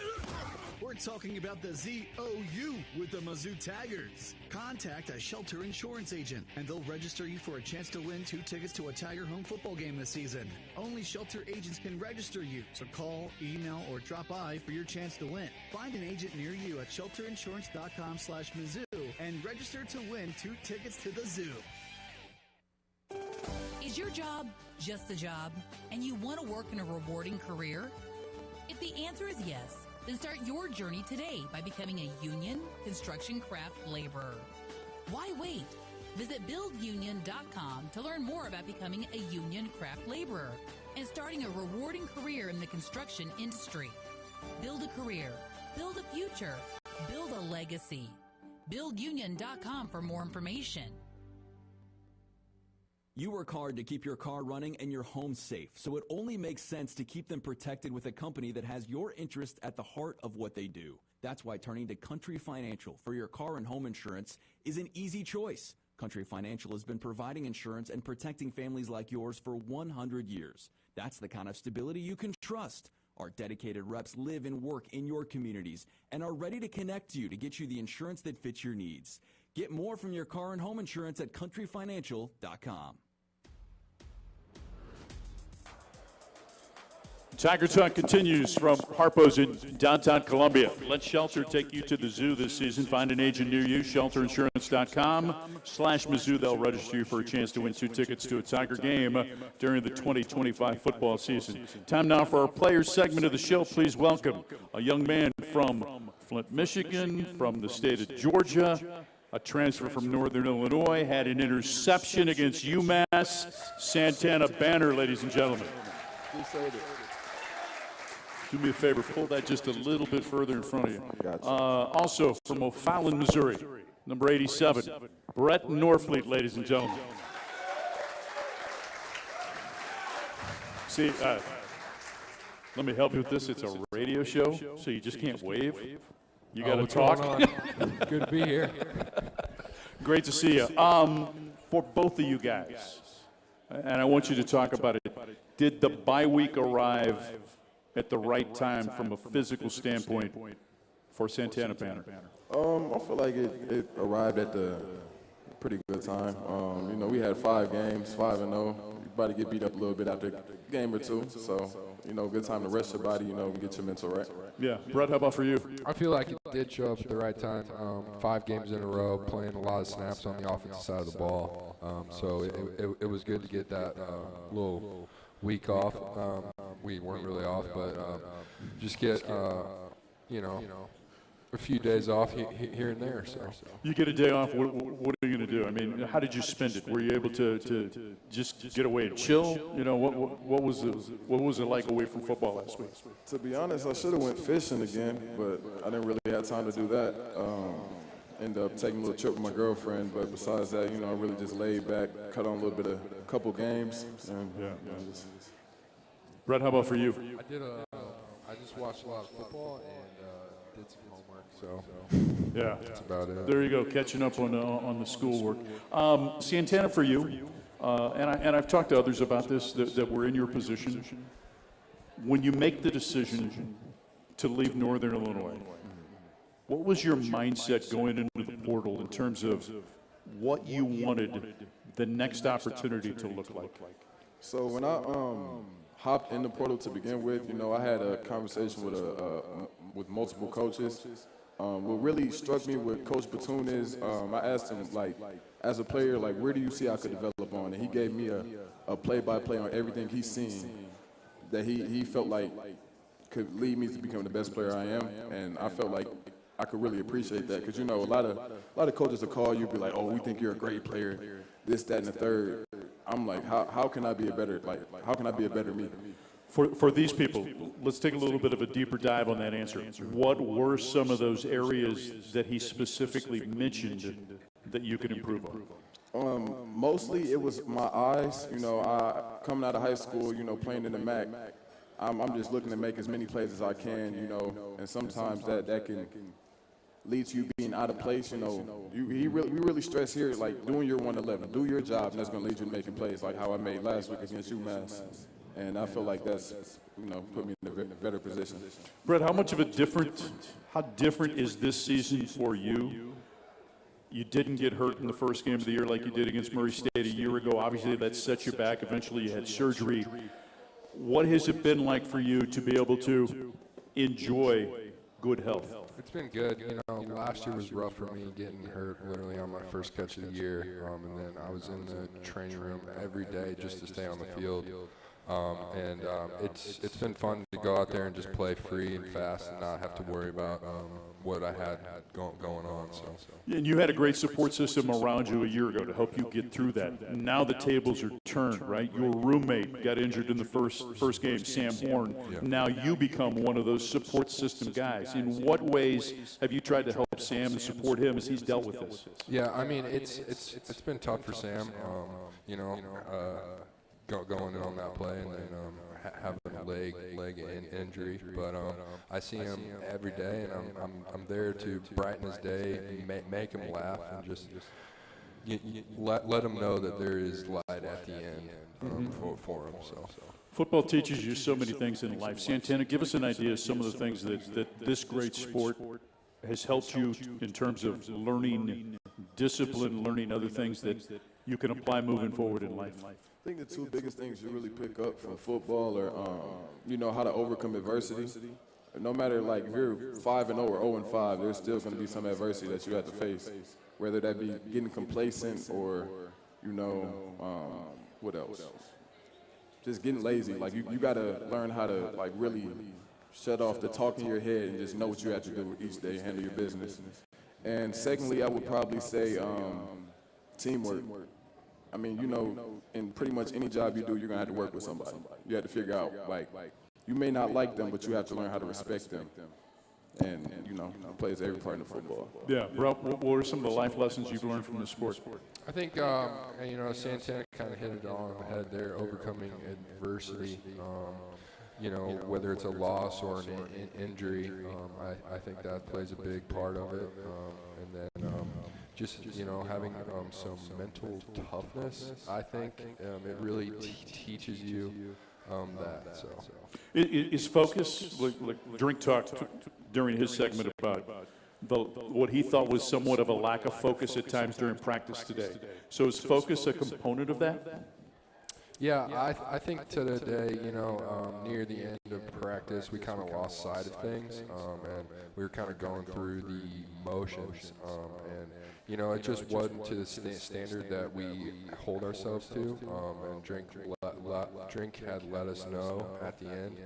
[SPEAKER 8] We're talking about the ZOU with the Mizzou Tigers. Contact a Shelter Insurance agent, and they'll register you for a chance to win 2 tickets to a Tiger home football game this season. Only Shelter agents can register you, so call, email, or drop by for your chance to win. Find an agent near you at shelterinsurance.com/Mizzou and register to win 2 tickets to the zoo.
[SPEAKER 17] Is your job just a job, and you want to work in a rewarding career? If the answer is yes, then start your journey today by becoming a union construction craft laborer. Why wait? Visit buildunion.com to learn more about becoming a union craft laborer and starting a rewarding career in the construction industry. Build a career, build a future, build a legacy. Buildunion.com for more information.
[SPEAKER 18] You work hard to keep your car running and your home safe, so it only makes sense to keep them protected with a company that has your interest at the heart of what they do. That's why turning to Country Financial for your car and home insurance is an easy choice. Country Financial has been providing insurance and protecting families like yours for 100 years. That's the kind of stability you can trust. Our dedicated reps live and work in your communities and are ready to connect you to get you the insurance that fits your needs. Get more from your car and home insurance at countryfinancial.com.
[SPEAKER 3] Tiger Talk continues from Harpo's in downtown Columbia. Let Shelter take you to the zoo this season. Find an agent near you, shelterinsurance.com/Mizzou. They'll register you for a chance to win 2 tickets to a Tiger game during the 2025 football season. Time now for our players segment of the show. Please welcome a young man from Flint, Michigan, from the state of Georgia, a transfer from Northern Illinois, had an interception against UMass. Santana Banner, ladies and gentlemen. Do me a favor, pull that just a little bit further in front of you. Also from O'Fallon, Missouri, number 87, Brett Norfleet, ladies and gentlemen. See, let me help you with this. It's a radio show, so you just can't wave. You got to talk.
[SPEAKER 19] Good to be here.
[SPEAKER 3] Great to see you. For both of you guys, and I want you to talk about it, did the bye week arrive at the right time from a physical standpoint for Santana Banner?
[SPEAKER 20] I feel like it arrived at the Pretty good time. We had 5 games, 5-0. You about to get beat up a little bit after a game or two. So, good time to rest your body, and get your mental right.
[SPEAKER 3] Yeah. Brett, how about for you?
[SPEAKER 19] I feel like it did show up at the right time. 5 games in a row, playing a lot of snaps on the offensive side of the ball. So it was good to get that little week off. We weren't really off, but just get, a few days off here and there. So
[SPEAKER 3] you get a day off. What are you going to do? I mean, how did you spend it? Were you able to just get away and chill? What was it like away from football last week?
[SPEAKER 20] To be honest, I should have went fishing again, but I didn't really have time to do that. Ended up taking a little trip with my girlfriend, but besides that, I really just laid back, cut on a couple games. And,
[SPEAKER 3] Brett, how about for you?
[SPEAKER 19] I just watched a lot of football and did some homework. So
[SPEAKER 3] yeah,
[SPEAKER 19] that's about it.
[SPEAKER 3] There you go, catching up on the schoolwork. Santana, for you, and I've talked to others about this that were in your position. When you make the decision to leave Northern Illinois, what was your mindset going into the portal in terms of what you wanted the next opportunity to look like?
[SPEAKER 20] So when I hopped in the portal to begin with, I had a conversation with multiple coaches. What really struck me with Coach Batoon is I asked him, as a player, where do you see I could develop on? And he gave me a play-by-play on everything he's seen that he felt like could lead me to become the best player I am. And I felt like I could really appreciate that because, a lot of coaches will call you, be like, oh, we think you're a great player, this, that, and the third. I'm like, how can I be a better me?
[SPEAKER 3] For these people, let's take a little bit of a deeper dive on that answer. What were some of those areas that he specifically mentioned that you could improve on?
[SPEAKER 20] Mostly it was my eyes. I coming out of high school, playing in the MAC, I'm just looking to make as many plays as I can, and sometimes that can lead to you being out of place. We really stress here, doing your 111, do your job, and that's going to lead you to making plays like how I made last week against UMass. And I feel like that's, put me in a better position.
[SPEAKER 3] Brett, how different is this season for you? You didn't get hurt in the first game of the year like you did against Murray State a year ago. Obviously, that set you back. Eventually, you had surgery. What has it been like for you to be able to enjoy good health?
[SPEAKER 19] It's been good. Last year was rough for me getting hurt literally on my first catch of the year. And then I was in the training room every day just to stay on the field. It's been fun to go out there and just play free and fast and not have to worry about what I had going on. So.
[SPEAKER 3] And you had a great support system around you a year ago to help you get through that. Now the tables are turned, right? Your roommate got injured in the first game, Sam Horn. Yeah. Now you become one of those support system guys. In what ways have you tried to help Sam and support him as he's dealt with this?
[SPEAKER 19] Yeah, I mean it's been tough for Sam. Going in on that play and then having a leg injury, but I see him every day, and I'm there to brighten his day, and make him laugh, and just let him know that there is light at the end for him. So.
[SPEAKER 3] Football teaches you so many things in life. Santana, give us an idea of some of the things that this great sport has helped you in terms of learning discipline, learning other things that you can apply moving forward in life.
[SPEAKER 20] I think the two biggest things you really pick up from football are, how to overcome adversity. No matter if you're 5-0 or 0-5, there's still going to be some adversity that you have to face, whether that be getting complacent or, what else? Just getting lazy. You got to learn how to really shut off the talk in your head and just know what you have to do each day, handle your business. And secondly, I would probably say teamwork. I mean, in pretty much any job you do, you're going to have to work with somebody. You have to figure out, you may not like them, but you have to learn how to respect them. And, plays every part in football.
[SPEAKER 3] Yeah, bro, what are some of the life lessons you've learned from the sport?
[SPEAKER 19] I think, Santana kind of hit it on the head there, overcoming adversity. Whether it's a loss or an injury, I think that plays a big part of it. And then just, having some mental toughness, I think it really teaches you that. So.
[SPEAKER 3] Is focus, like Drink talked during his segment about what he thought was somewhat of a lack of focus at times during practice today. So is focus a component of that?
[SPEAKER 19] Yeah, I think today, near the end of practice, we kind of lost sight of things, and we were kind of going through the motions, and it just wasn't to the standard that we hold ourselves to, and Drink had let us know at the end.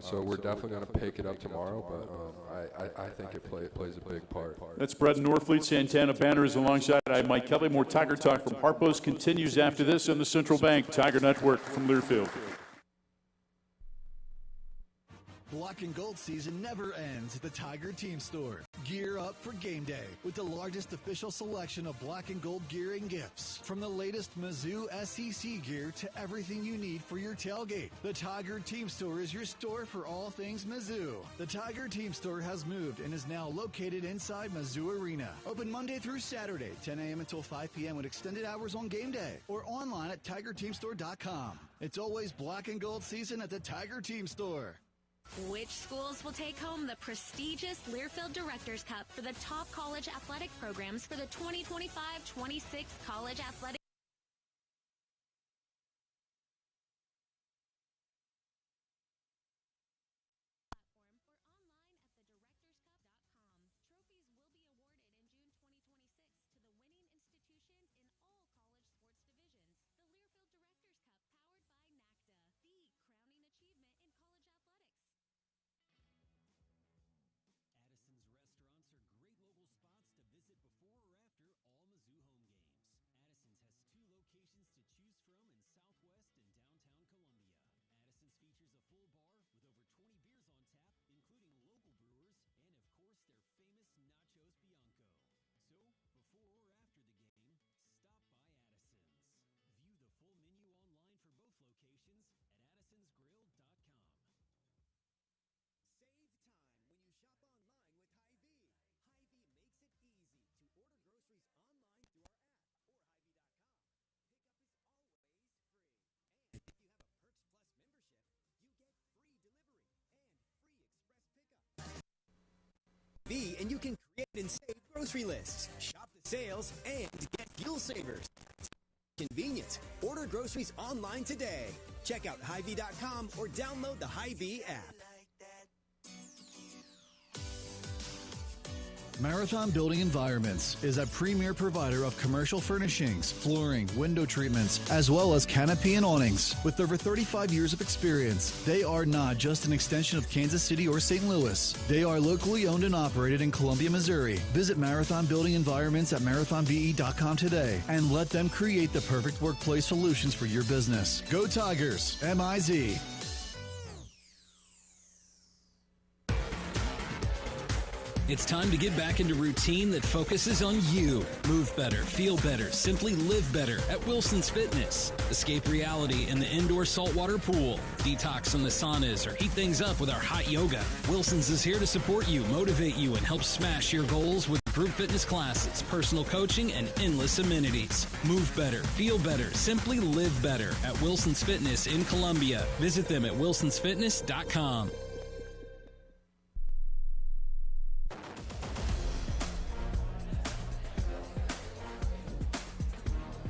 [SPEAKER 19] So we're definitely going to pick it up tomorrow, but I think it plays a big part.
[SPEAKER 3] That's Brett Norfleet. Santana Banner is alongside. I'm Mike Kelly. More Tiger Talk from Harpo's continues after this on the Central Bank Tiger Network from Learfield.
[SPEAKER 8] Black and gold season never ends at the Tiger Team Store. Gear up for game day with the largest official selection of black and gold gear and gifts. From the latest Mizzou SEC gear to everything you need for your tailgate, the Tiger Team Store is your store for all things Mizzou. The Tiger Team Store has moved and is now located inside Mizzou Arena. Open Monday through Saturday, 10 a.m. until 5 p.m. with extended hours on game day or online at TigerTeamStore.com. It's always black and gold season at the Tiger Team Store.
[SPEAKER 21] Which schools will take home the prestigious Learfield Directors Cup for the top college athletic programs for the 2025-26 college athletic?
[SPEAKER 22] And you can create and save grocery lists, shop the sales, and get fuel savers. Convenient. Order groceries online today. Check out Hy-Vee.com or download the Hy-Vee app.
[SPEAKER 8] Marathon Building Environments is a premier provider of commercial furnishings, flooring, window treatments, as well as canopy and awnings. With over 35 years of experience, they are not just an extension of Kansas City or St. Louis. They are locally owned and operated in Columbia, Missouri. Visit Marathon Building Environments at marathonbe.com today and let them create the perfect workplace solutions for your business. Go Tigers! M-I-Z.
[SPEAKER 4] It's time to get back into routine that focuses on you. Move better, feel better, simply live better at Wilson's Fitness. Escape reality in the indoor saltwater pool. Detox from the saunas or heat things up with our hot yoga. Wilson's is here to support you, motivate you, and help smash your goals with group fitness classes, personal coaching, and endless amenities. Move better, feel better, simply live better at Wilson's Fitness in Columbia. Visit them at wilsonsfitness.com.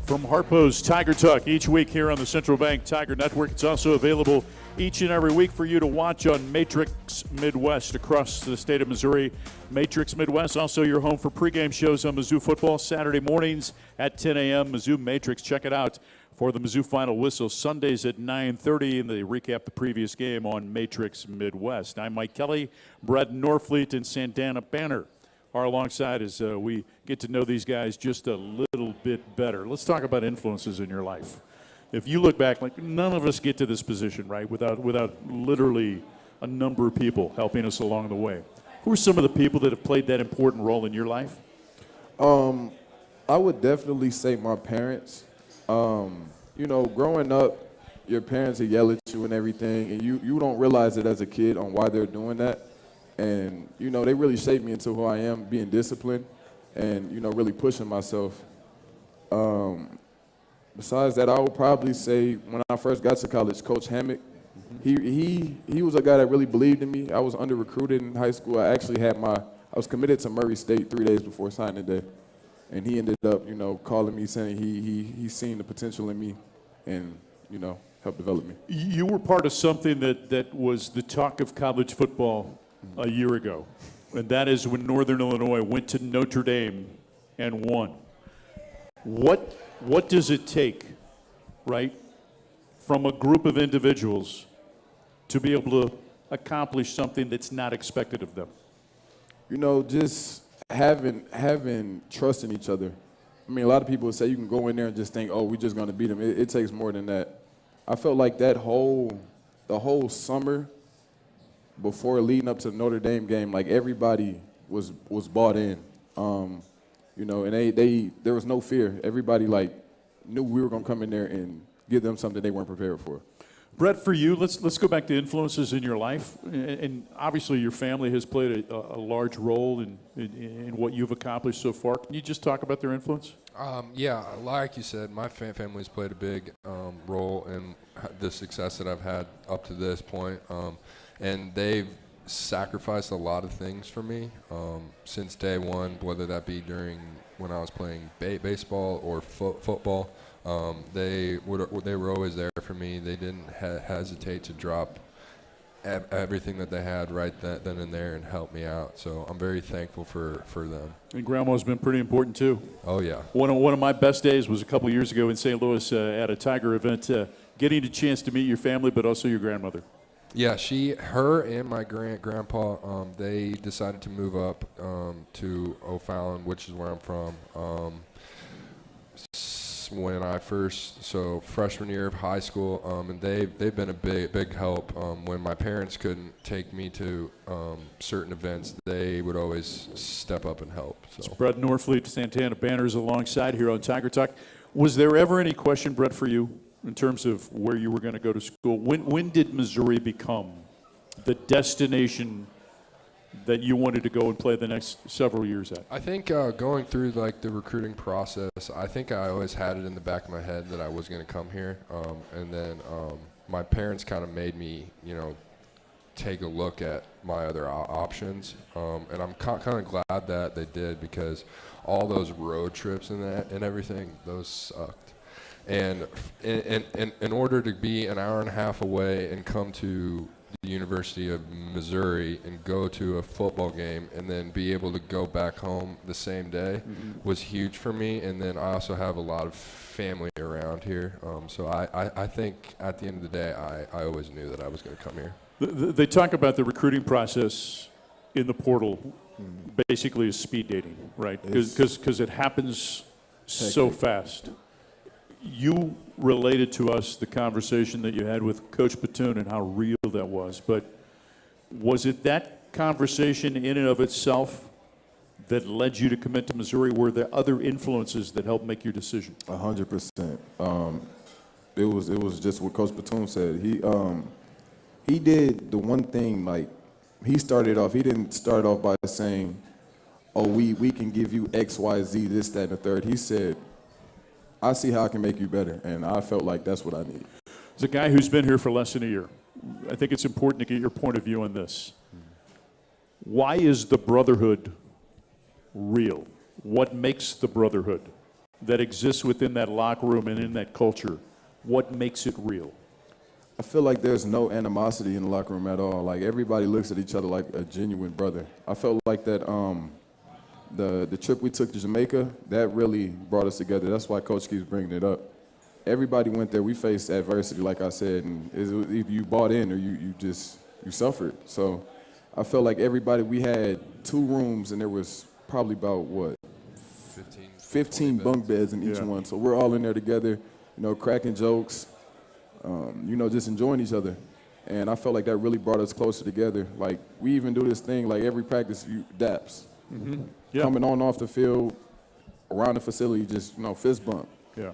[SPEAKER 3] From Harpo's Tiger Talk each week here on the Central Bank Tiger Network. It's also available each and every week for you to watch on Matrix Midwest across the state of Missouri. Matrix Midwest, also your home for pregame shows on Mizzou football Saturday mornings at 10 a.m. Mizzou Matrix. Check it out for the Mizzou Final Whistle Sundays at 9:30, and they recap the previous game on Matrix Midwest. I'm Mike Kelly, Brett Norfleet, and Santana Banner are alongside as we get to know these guys just a little bit better. Let's talk about influences in your life. If you look back, like none of us get to this position, right, without literally a number of people helping us along the way. Who are some of the people that have played that important role in your life?
[SPEAKER 20] I would definitely say my parents. Growing up, your parents will yell at you and everything, and you don't realize it as a kid on why they're doing that. And, they really shaped me into who I am, being disciplined and, really pushing myself. Besides that, I would probably say when I first got to college, Coach Hammock, he was a guy that really believed in me. I was under-recruited in high school. I actually had my I was committed to Murray State 3 days before signing day. And he ended up, calling me saying he seen the potential in me and, helped develop me.
[SPEAKER 3] You were part of something that was the talk of college football a year ago, and that is when Northern Illinois went to Notre Dame and won. What does it take, right, from a group of individuals to be able to accomplish something that's not expected of them?
[SPEAKER 20] Just having trust in each other. I mean, a lot of people say you can go in there and just think, oh, we're just going to beat them. It takes more than that. I felt like the whole summer before leading up to the Notre Dame game, like everybody was bought in. And there was no fear. Everybody knew we were going to come in there and give them something they weren't prepared for.
[SPEAKER 3] Brett, for you, let's go back to influences in your life, and obviously your family has played a large role in what you've accomplished so far. Can you just talk about their influence?
[SPEAKER 19] Yeah, like you said, my family's played a big role in the success that I've had up to this point, and they've sacrificed a lot of things for me since day one, whether that be when I was playing baseball or football. They were always there for me. They didn't hesitate to drop everything that they had right then and there and help me out. So I'm very thankful for them.
[SPEAKER 3] And Grandma's been pretty important too.
[SPEAKER 19] Oh yeah.
[SPEAKER 3] One of my best days was a couple of years ago in St. Louis at a Tiger event, getting a chance to meet your family, but also your grandmother.
[SPEAKER 19] Yeah, her and my grandpa, they decided to move up to O'Fallon, which is where I'm from. When I freshman year of high school, and they've been a big help. When my parents couldn't take me to certain events, they would always step up and help. So.
[SPEAKER 3] It's Brett Norfleet, Santana Banners alongside here on Tiger Talk. Was there ever any question, Brett, for you in terms of where you were going to go to school? When did Missouri become the destination that you wanted to go and play the next several years at?
[SPEAKER 19] I think going through the recruiting process, I think I always had it in the back of my head that I was going to come here, and then my parents kind of made me, take a look at my other options, and I'm kind of glad that they did, because all those road trips and everything, those sucked. And in order to be an hour and a half away and come to the University of Missouri and go to a football game and then be able to go back home the same day was huge for me. And then I also have a lot of family around here. So I think at the end of the day, I always knew that I was going to come here.
[SPEAKER 3] They talk about the recruiting process in the portal basically as speed dating, right? Because it happens so fast. You related to us the conversation that you had with Coach Batoon and how real that was, but was it that conversation in and of itself that led you to commit to Missouri? Were there other influences that helped make your decision?
[SPEAKER 20] 100%. It was just what Coach Batoon said. He did the one thing, he started off, he didn't start off by saying, oh, we can give you X, Y, Z, this, that, and the third. He said, I see how I can make you better, and I felt like that's what I need.
[SPEAKER 3] As a guy who's been here for less than a year, I think it's important to get your point of view on this. Why is the brotherhood real? What makes the brotherhood that exists within that locker room and in that culture, what makes it real?
[SPEAKER 20] I feel like there's no animosity in the locker room at all. Everybody looks at each other like a genuine brother. I felt like that the trip we took to Jamaica, that really brought us together. That's why Coach keeps bringing it up. Everybody went there. We faced adversity, like I said, and either you bought in or you suffered. So I felt like everybody, we had 2 rooms, and there was probably about, 15 bunk beds in each one. So we're all in there together, cracking jokes, just enjoying each other. And I felt like that really brought us closer together. We even do this thing, every practice, daps.
[SPEAKER 3] Mm-hmm.
[SPEAKER 20] Coming on off the field, around the facility, just, fist bump.
[SPEAKER 3] Yeah.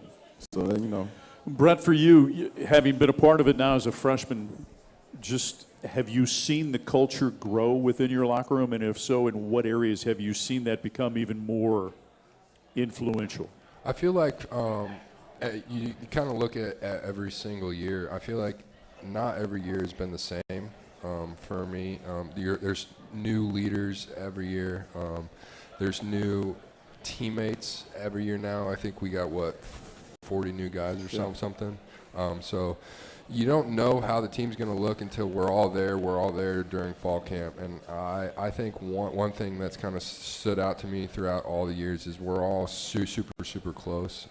[SPEAKER 20] So then,
[SPEAKER 3] Brett, for you, having been a part of it now as a freshman, just have you seen the culture grow within your locker room? And if so, in what areas have you seen that become even more influential?
[SPEAKER 19] I feel like you kind of look at every single year. I feel like not every year has been the same for me. There's new leaders every year. There's new teammates every year now. I think we got 40 new guys or something. So you don't know how the team's going to look until we're all there. We're all there during fall camp. And I think one thing that's kind of stood out to me throughout all the years is we're all super close.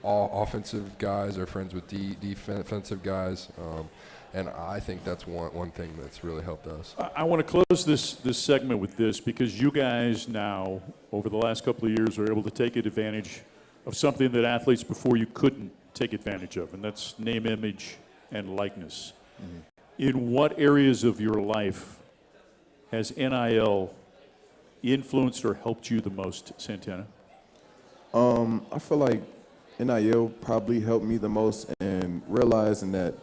[SPEAKER 19] All offensive guys are friends with defensive guys. And I think that's one thing that's really helped us.
[SPEAKER 3] I want to close this segment with this, because you guys now, over the last couple of years, are able to take advantage of something that athletes before you couldn't take advantage of, and that's name, image, and likeness. Mm-hmm. In what areas of your life has NIL influenced or helped you the most, Santana?
[SPEAKER 20] I feel like NIL probably helped me the most in realizing that,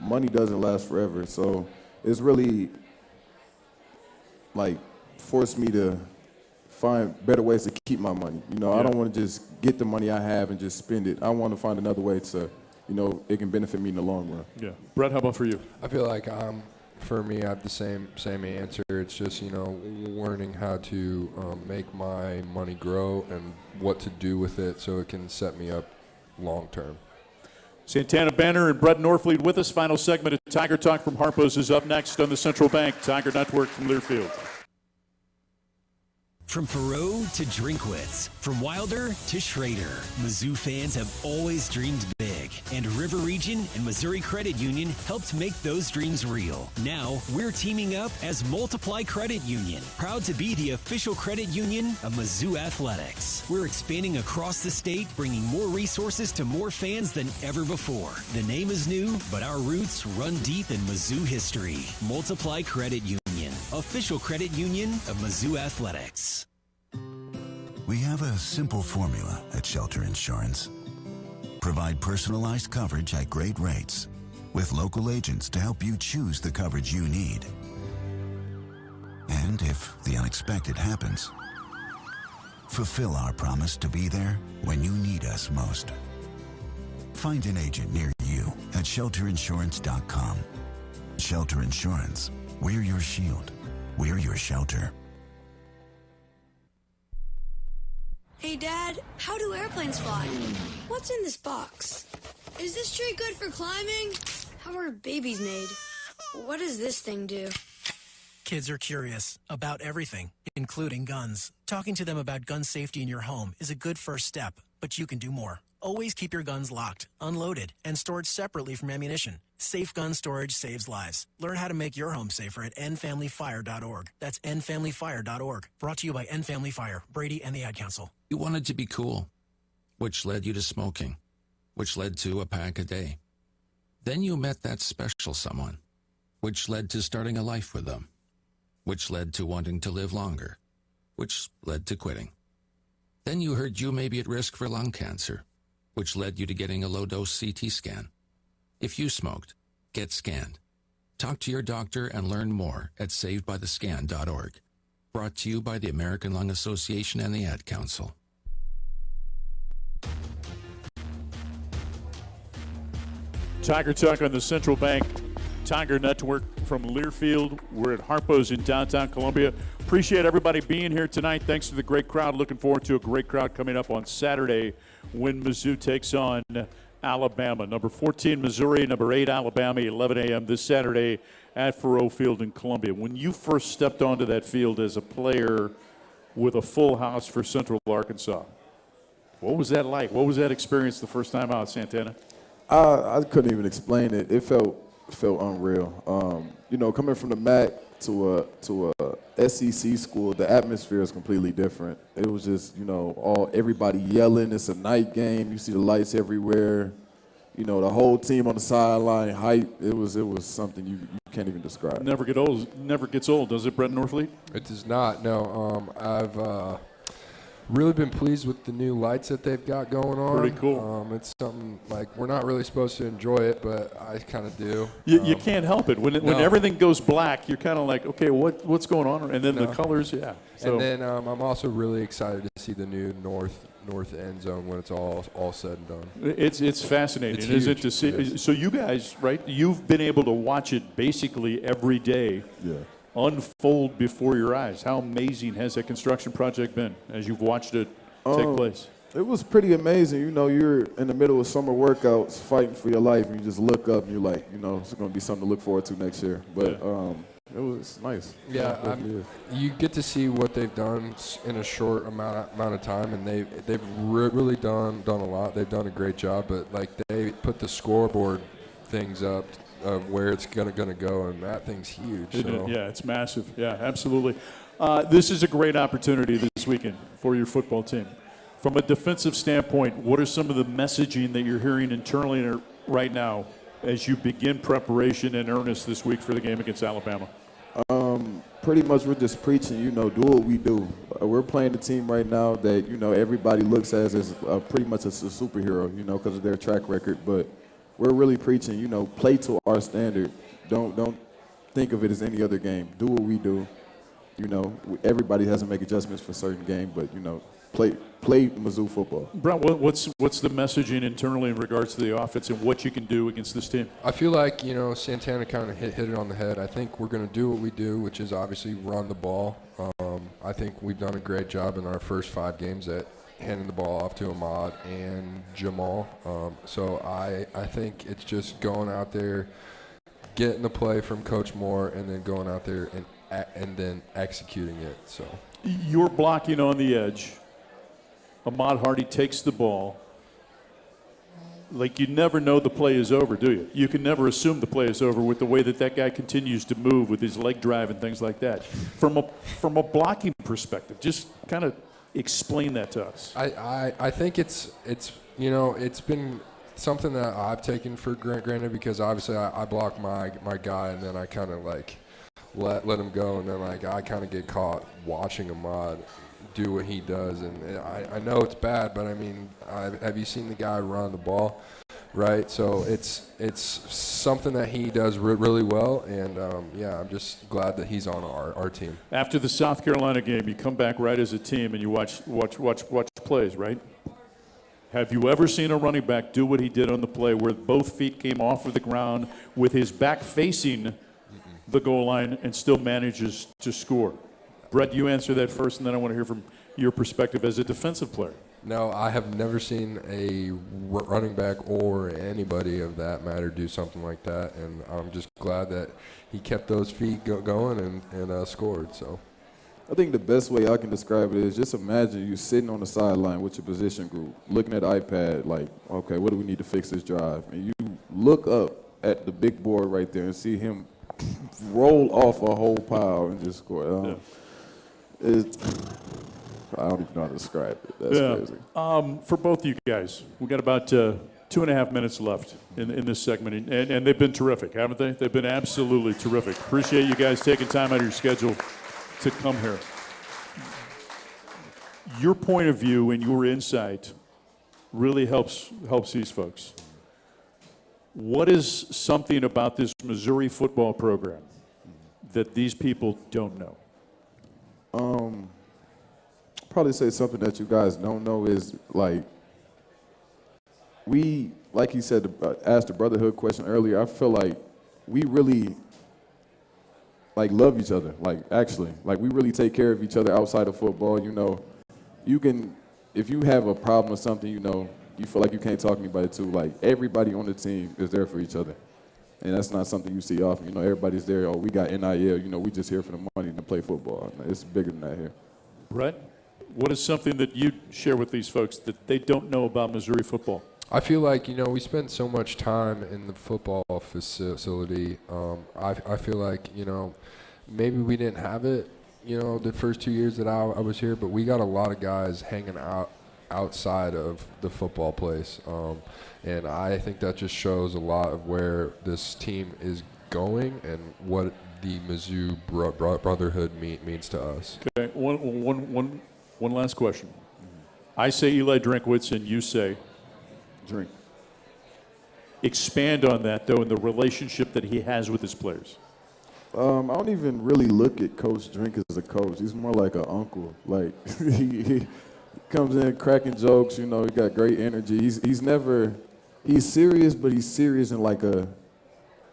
[SPEAKER 20] money doesn't last forever. So it's really forced me to find better ways to keep my money. I don't want to just get the money I have and just spend it. I want to find another way to, it can benefit me in the long run.
[SPEAKER 3] Yeah. Brett, how about for you?
[SPEAKER 19] I feel like for me, I have the same answer. It's just, learning how to make my money grow and what to do with it so it can set me up long term.
[SPEAKER 3] Santana Banner and Brett Norfleet with us. Final segment of Tiger Talk from Harpo's is up next on the Central Bank Tiger Network from Learfield.
[SPEAKER 4] From Perot to Drinkwitz, from Wilder to Schrader, Mizzou fans have always dreamed big, and River Region and Missouri Credit Union helped make those dreams real. Now, we're teaming up as Multiply Credit Union, proud to be the official credit union of Mizzou Athletics. We're expanding across the state, bringing more resources to more fans than ever before. The name is new, but our roots run deep in Mizzou history. Multiply Credit Union, official credit union of Mizzou Athletics.
[SPEAKER 1] We have a simple formula at Shelter Insurance. Provide personalized coverage at great rates with local agents to help you choose the coverage you need. And if the unexpected happens, fulfill our promise to be there when you need us most. Find an agent near you at shelterinsurance.com. Shelter Insurance. We're your shield. We're your shelter.
[SPEAKER 2] Hey, Dad, how do airplanes fly? What's in this box? Is this tree good for climbing? How are babies made? What does this thing do?
[SPEAKER 23] Kids are curious about everything, including guns. Talking to them about gun safety in your home is a good first step, but you can do more. Always keep your guns locked, unloaded, and stored separately from ammunition. Safe gun storage saves lives. Learn how to make your home safer at endfamilyfire.org. That's endfamilyfire.org. Brought to you by End Family Fire, Brady, and the Ad Council.
[SPEAKER 24] You wanted to be cool, which led you to smoking, which led to a pack a day. Then you met that special someone, which led to starting a life with them, which led to wanting to live longer, which led to quitting. Then you heard you may be at risk for lung cancer, which led you to getting a low-dose CT scan. If you smoked, get scanned. Talk to your doctor and learn more at savedbythescan.org. Brought to you by the American Lung Association and the Ad Council.
[SPEAKER 3] Tiger Talk on the Central Bank Tiger Network from Learfield. We're at Harpo's in downtown Columbia. Appreciate everybody being here tonight. Thanks to the great crowd. Looking forward to a great crowd coming up on Saturday when Mizzou takes on Alabama. Number 14, Missouri. Number 8, Alabama, 11 a.m. this Saturday at Faurot Field in Columbia. When you first stepped onto that field as a player with a full house for Central Arkansas, what was that like? What was that experience the first time out, Santana?
[SPEAKER 20] I couldn't even explain it. It felt unreal. Coming from the MAC to a SEC school, the atmosphere is completely different. It was just, everybody yelling. It's a night game. You see the lights everywhere. The whole team on the sideline, hype. It was something you can't even describe.
[SPEAKER 3] Never gets old, does it, Brett Norfleet?
[SPEAKER 19] It does not. No. I've really been pleased with the new lights that they've got going on.
[SPEAKER 3] Pretty cool.
[SPEAKER 19] It's something like we're not really supposed to enjoy it, but I kind of do.
[SPEAKER 3] You can't help it. When everything goes black, you're kind of like, okay, what's going on? And then the colors, yeah. So.
[SPEAKER 19] And then I'm also really excited to see the new north end zone when it's all said and done.
[SPEAKER 3] It's fascinating, isn't it, to see? So you guys, right? You've been able to watch it basically every day.
[SPEAKER 20] Yeah.
[SPEAKER 3] unfold before your eyes? How amazing has that construction project been as you've watched it take place?
[SPEAKER 20] It was pretty amazing. You know, you're in the middle of summer workouts fighting for your life, and you just look up and you're like, you know, it's going to be something to look forward to next year. But it was nice.
[SPEAKER 19] Yeah, you get to see what they've done in a short amount of time, and they've really done a lot. They've done a great job, but like they put the scoreboard things up of where it's gonna go, and that thing's huge. So.
[SPEAKER 3] Yeah, it's massive. Yeah, absolutely. This is a great opportunity this weekend for your football team. From a defensive standpoint, what are some of the messaging that you're hearing internally right now as you begin preparation in earnest this week for the game against Alabama?
[SPEAKER 20] Pretty much we're just preaching, you know, do what we do. We're playing the team right now that, you know, everybody looks at as pretty much a superhero, you know, because of their track record. But we're really preaching, you know, play to our standard. Don't think of it as any other game. Do what we do. You know, everybody has to make adjustments for certain games, but, you know, play Mizzou football.
[SPEAKER 3] Brent, what's the messaging internally in regards to the offense and what you can do against this team?
[SPEAKER 19] I feel like, you know, Santana kind of hit it on the head. I think we're going to do what we do, which is obviously run the ball. I think we've done a great job in our first 5 games at handing the ball off to Ahmad and Jamal. So I think it's just going out there, getting the play from Coach Moore, and then going out there and then executing it. So
[SPEAKER 3] you're blocking on the edge. Ahmad Hardy takes the ball. Like, you never know the play is over, do you? You can never assume the play is over with the way that guy continues to move with his leg drive and things like that. From a blocking perspective, just kind of explain that to us.
[SPEAKER 19] I think it's you know, it's been something that I've taken for granted because obviously I block my guy and then I kind of like let him go, and then like I kind of get caught watching Ahmad do what he does, and I know it's bad, but I mean, have you seen the guy run the ball, right? So it's something that he does really well, and yeah, I'm just glad that he's on our team.
[SPEAKER 3] After the South Carolina game, you come back right as a team and you watch plays, right? Have you ever seen a running back do what he did on the play where both feet came off of the ground with his back facing the goal line and still manages to score? Brett, you answer that first, and then I want to hear from your perspective as a defensive player.
[SPEAKER 19] No, I have never seen a running back or anybody of that matter do something like that, and I'm just glad that he kept those feet going and scored. So,
[SPEAKER 20] I think the best way I can describe it is just imagine you sitting on the sideline with your position group, looking at the iPad, like, okay, what do we need to fix this drive? And you look up at the big board right there and see him roll off a whole pile and just score. I don't even know how to describe it. That's crazy.
[SPEAKER 3] For both you guys, we got about 2.5 minutes left in this segment, and they've been terrific, haven't they? They've been absolutely terrific. Appreciate you guys taking time out of your schedule to come here. Your point of view and your insight really helps these folks. What is something about this Missouri football program that these people don't know?
[SPEAKER 20] Probably say something that you guys don't know is, like, we, like you said, asked the brotherhood question earlier, I feel like we really, like, love each other, like, actually. Like, we really take care of each other outside of football, you know. You can, if you have a problem or something, you know, you feel like you can't talk to anybody too, like, everybody on the team is there for each other. And that's not something you see often. You know, everybody's there. Oh, we got NIL. You know, we just here for the money to play football. It's bigger than that here.
[SPEAKER 3] Right. What is something that you share with these folks that they don't know about Missouri football?
[SPEAKER 19] I feel like, you know, we spend so much time in the football facility. I feel like, you know, maybe we didn't have it, you know, the first 2 years that I was here, but we got a lot of guys hanging out outside of the football place. And I think that just shows a lot of where this team is going and what the Mizzou brotherhood means to us.
[SPEAKER 3] Okay, one last question. I say Eli Drinkwitz, and you say?
[SPEAKER 20] Drink.
[SPEAKER 3] Expand on that, though, in the relationship that he has with his players.
[SPEAKER 20] I don't even really look at Coach Drink as a coach. He's more like an uncle. Like, he comes in cracking jokes, you know, he got great energy. He's serious, but he's serious in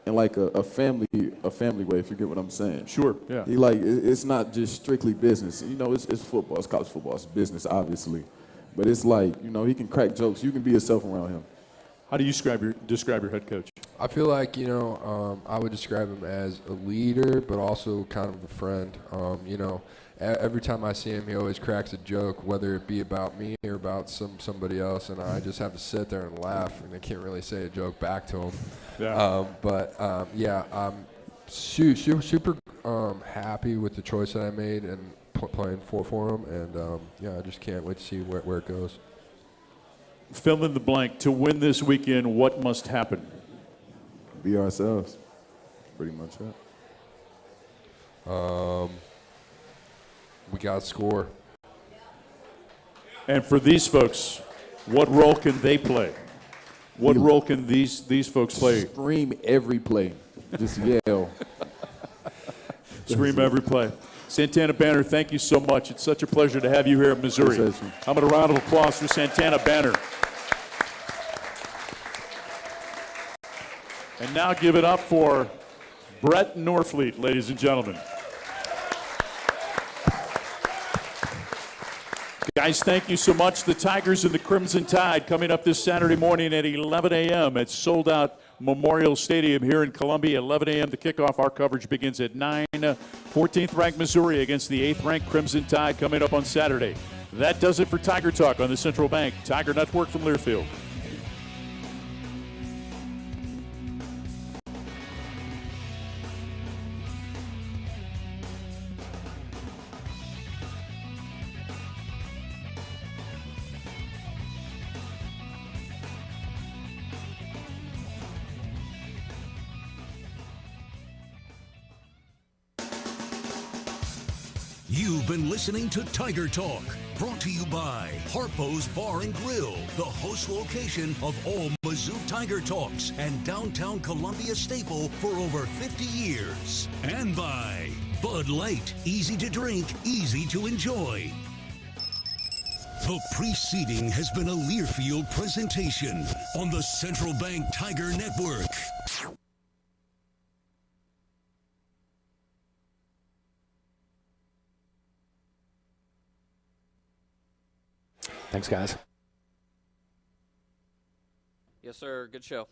[SPEAKER 20] in like a family way, if you get what I'm saying.
[SPEAKER 3] Sure, yeah.
[SPEAKER 20] He like it's not just strictly business. You know, it's football, it's college football, it's business, obviously. But it's like, you know, he can crack jokes. You can be yourself around him.
[SPEAKER 3] How do you describe your head coach?
[SPEAKER 19] I feel like, you know, I would describe him as a leader, but also kind of a friend. You know, every time I see him, he always cracks a joke, whether it be about me or about somebody else, and I just have to sit there and laugh, and I can't really say a joke back to him.
[SPEAKER 3] Yeah.
[SPEAKER 19] Yeah, I'm super happy with the choice that I made and playing for him, and yeah, I just can't wait to see where it goes.
[SPEAKER 3] Fill in the blank. To win this weekend, what must happen?
[SPEAKER 20] Be ourselves. Pretty much it.
[SPEAKER 19] We got to score.
[SPEAKER 3] And for these folks, what role can they play? What role can these folks play?
[SPEAKER 20] Scream every play. Just yell.
[SPEAKER 3] Scream every play. Santana Banner, thank you so much. It's such a pleasure to have you here at Missouri. How about a round of applause for Santana Banner? And now give it up for Brett Norfleet, ladies and gentlemen. Guys, thank you so much. The Tigers and the Crimson Tide coming up this Saturday morning at 11 a.m. at sold-out Memorial Stadium here in Columbia. 11 a.m. the kickoff. Our coverage begins at 9. 14th-ranked Missouri against the 8th-ranked Crimson Tide coming up on Saturday. That does it for Tiger Talk on the Central Bank Tiger Network from Learfield.
[SPEAKER 5] You've been listening to Tiger Talk, brought to you by Harpo's Bar and Grill, the host location of all Mizzou Tiger Talks and downtown Columbia staple for over 50 years. And by Bud Light, easy to drink, easy to enjoy. The preceding has been a Learfield presentation on the Central Bank Tiger Network.
[SPEAKER 7] Thanks, guys.
[SPEAKER 9] Yes, sir. Good show.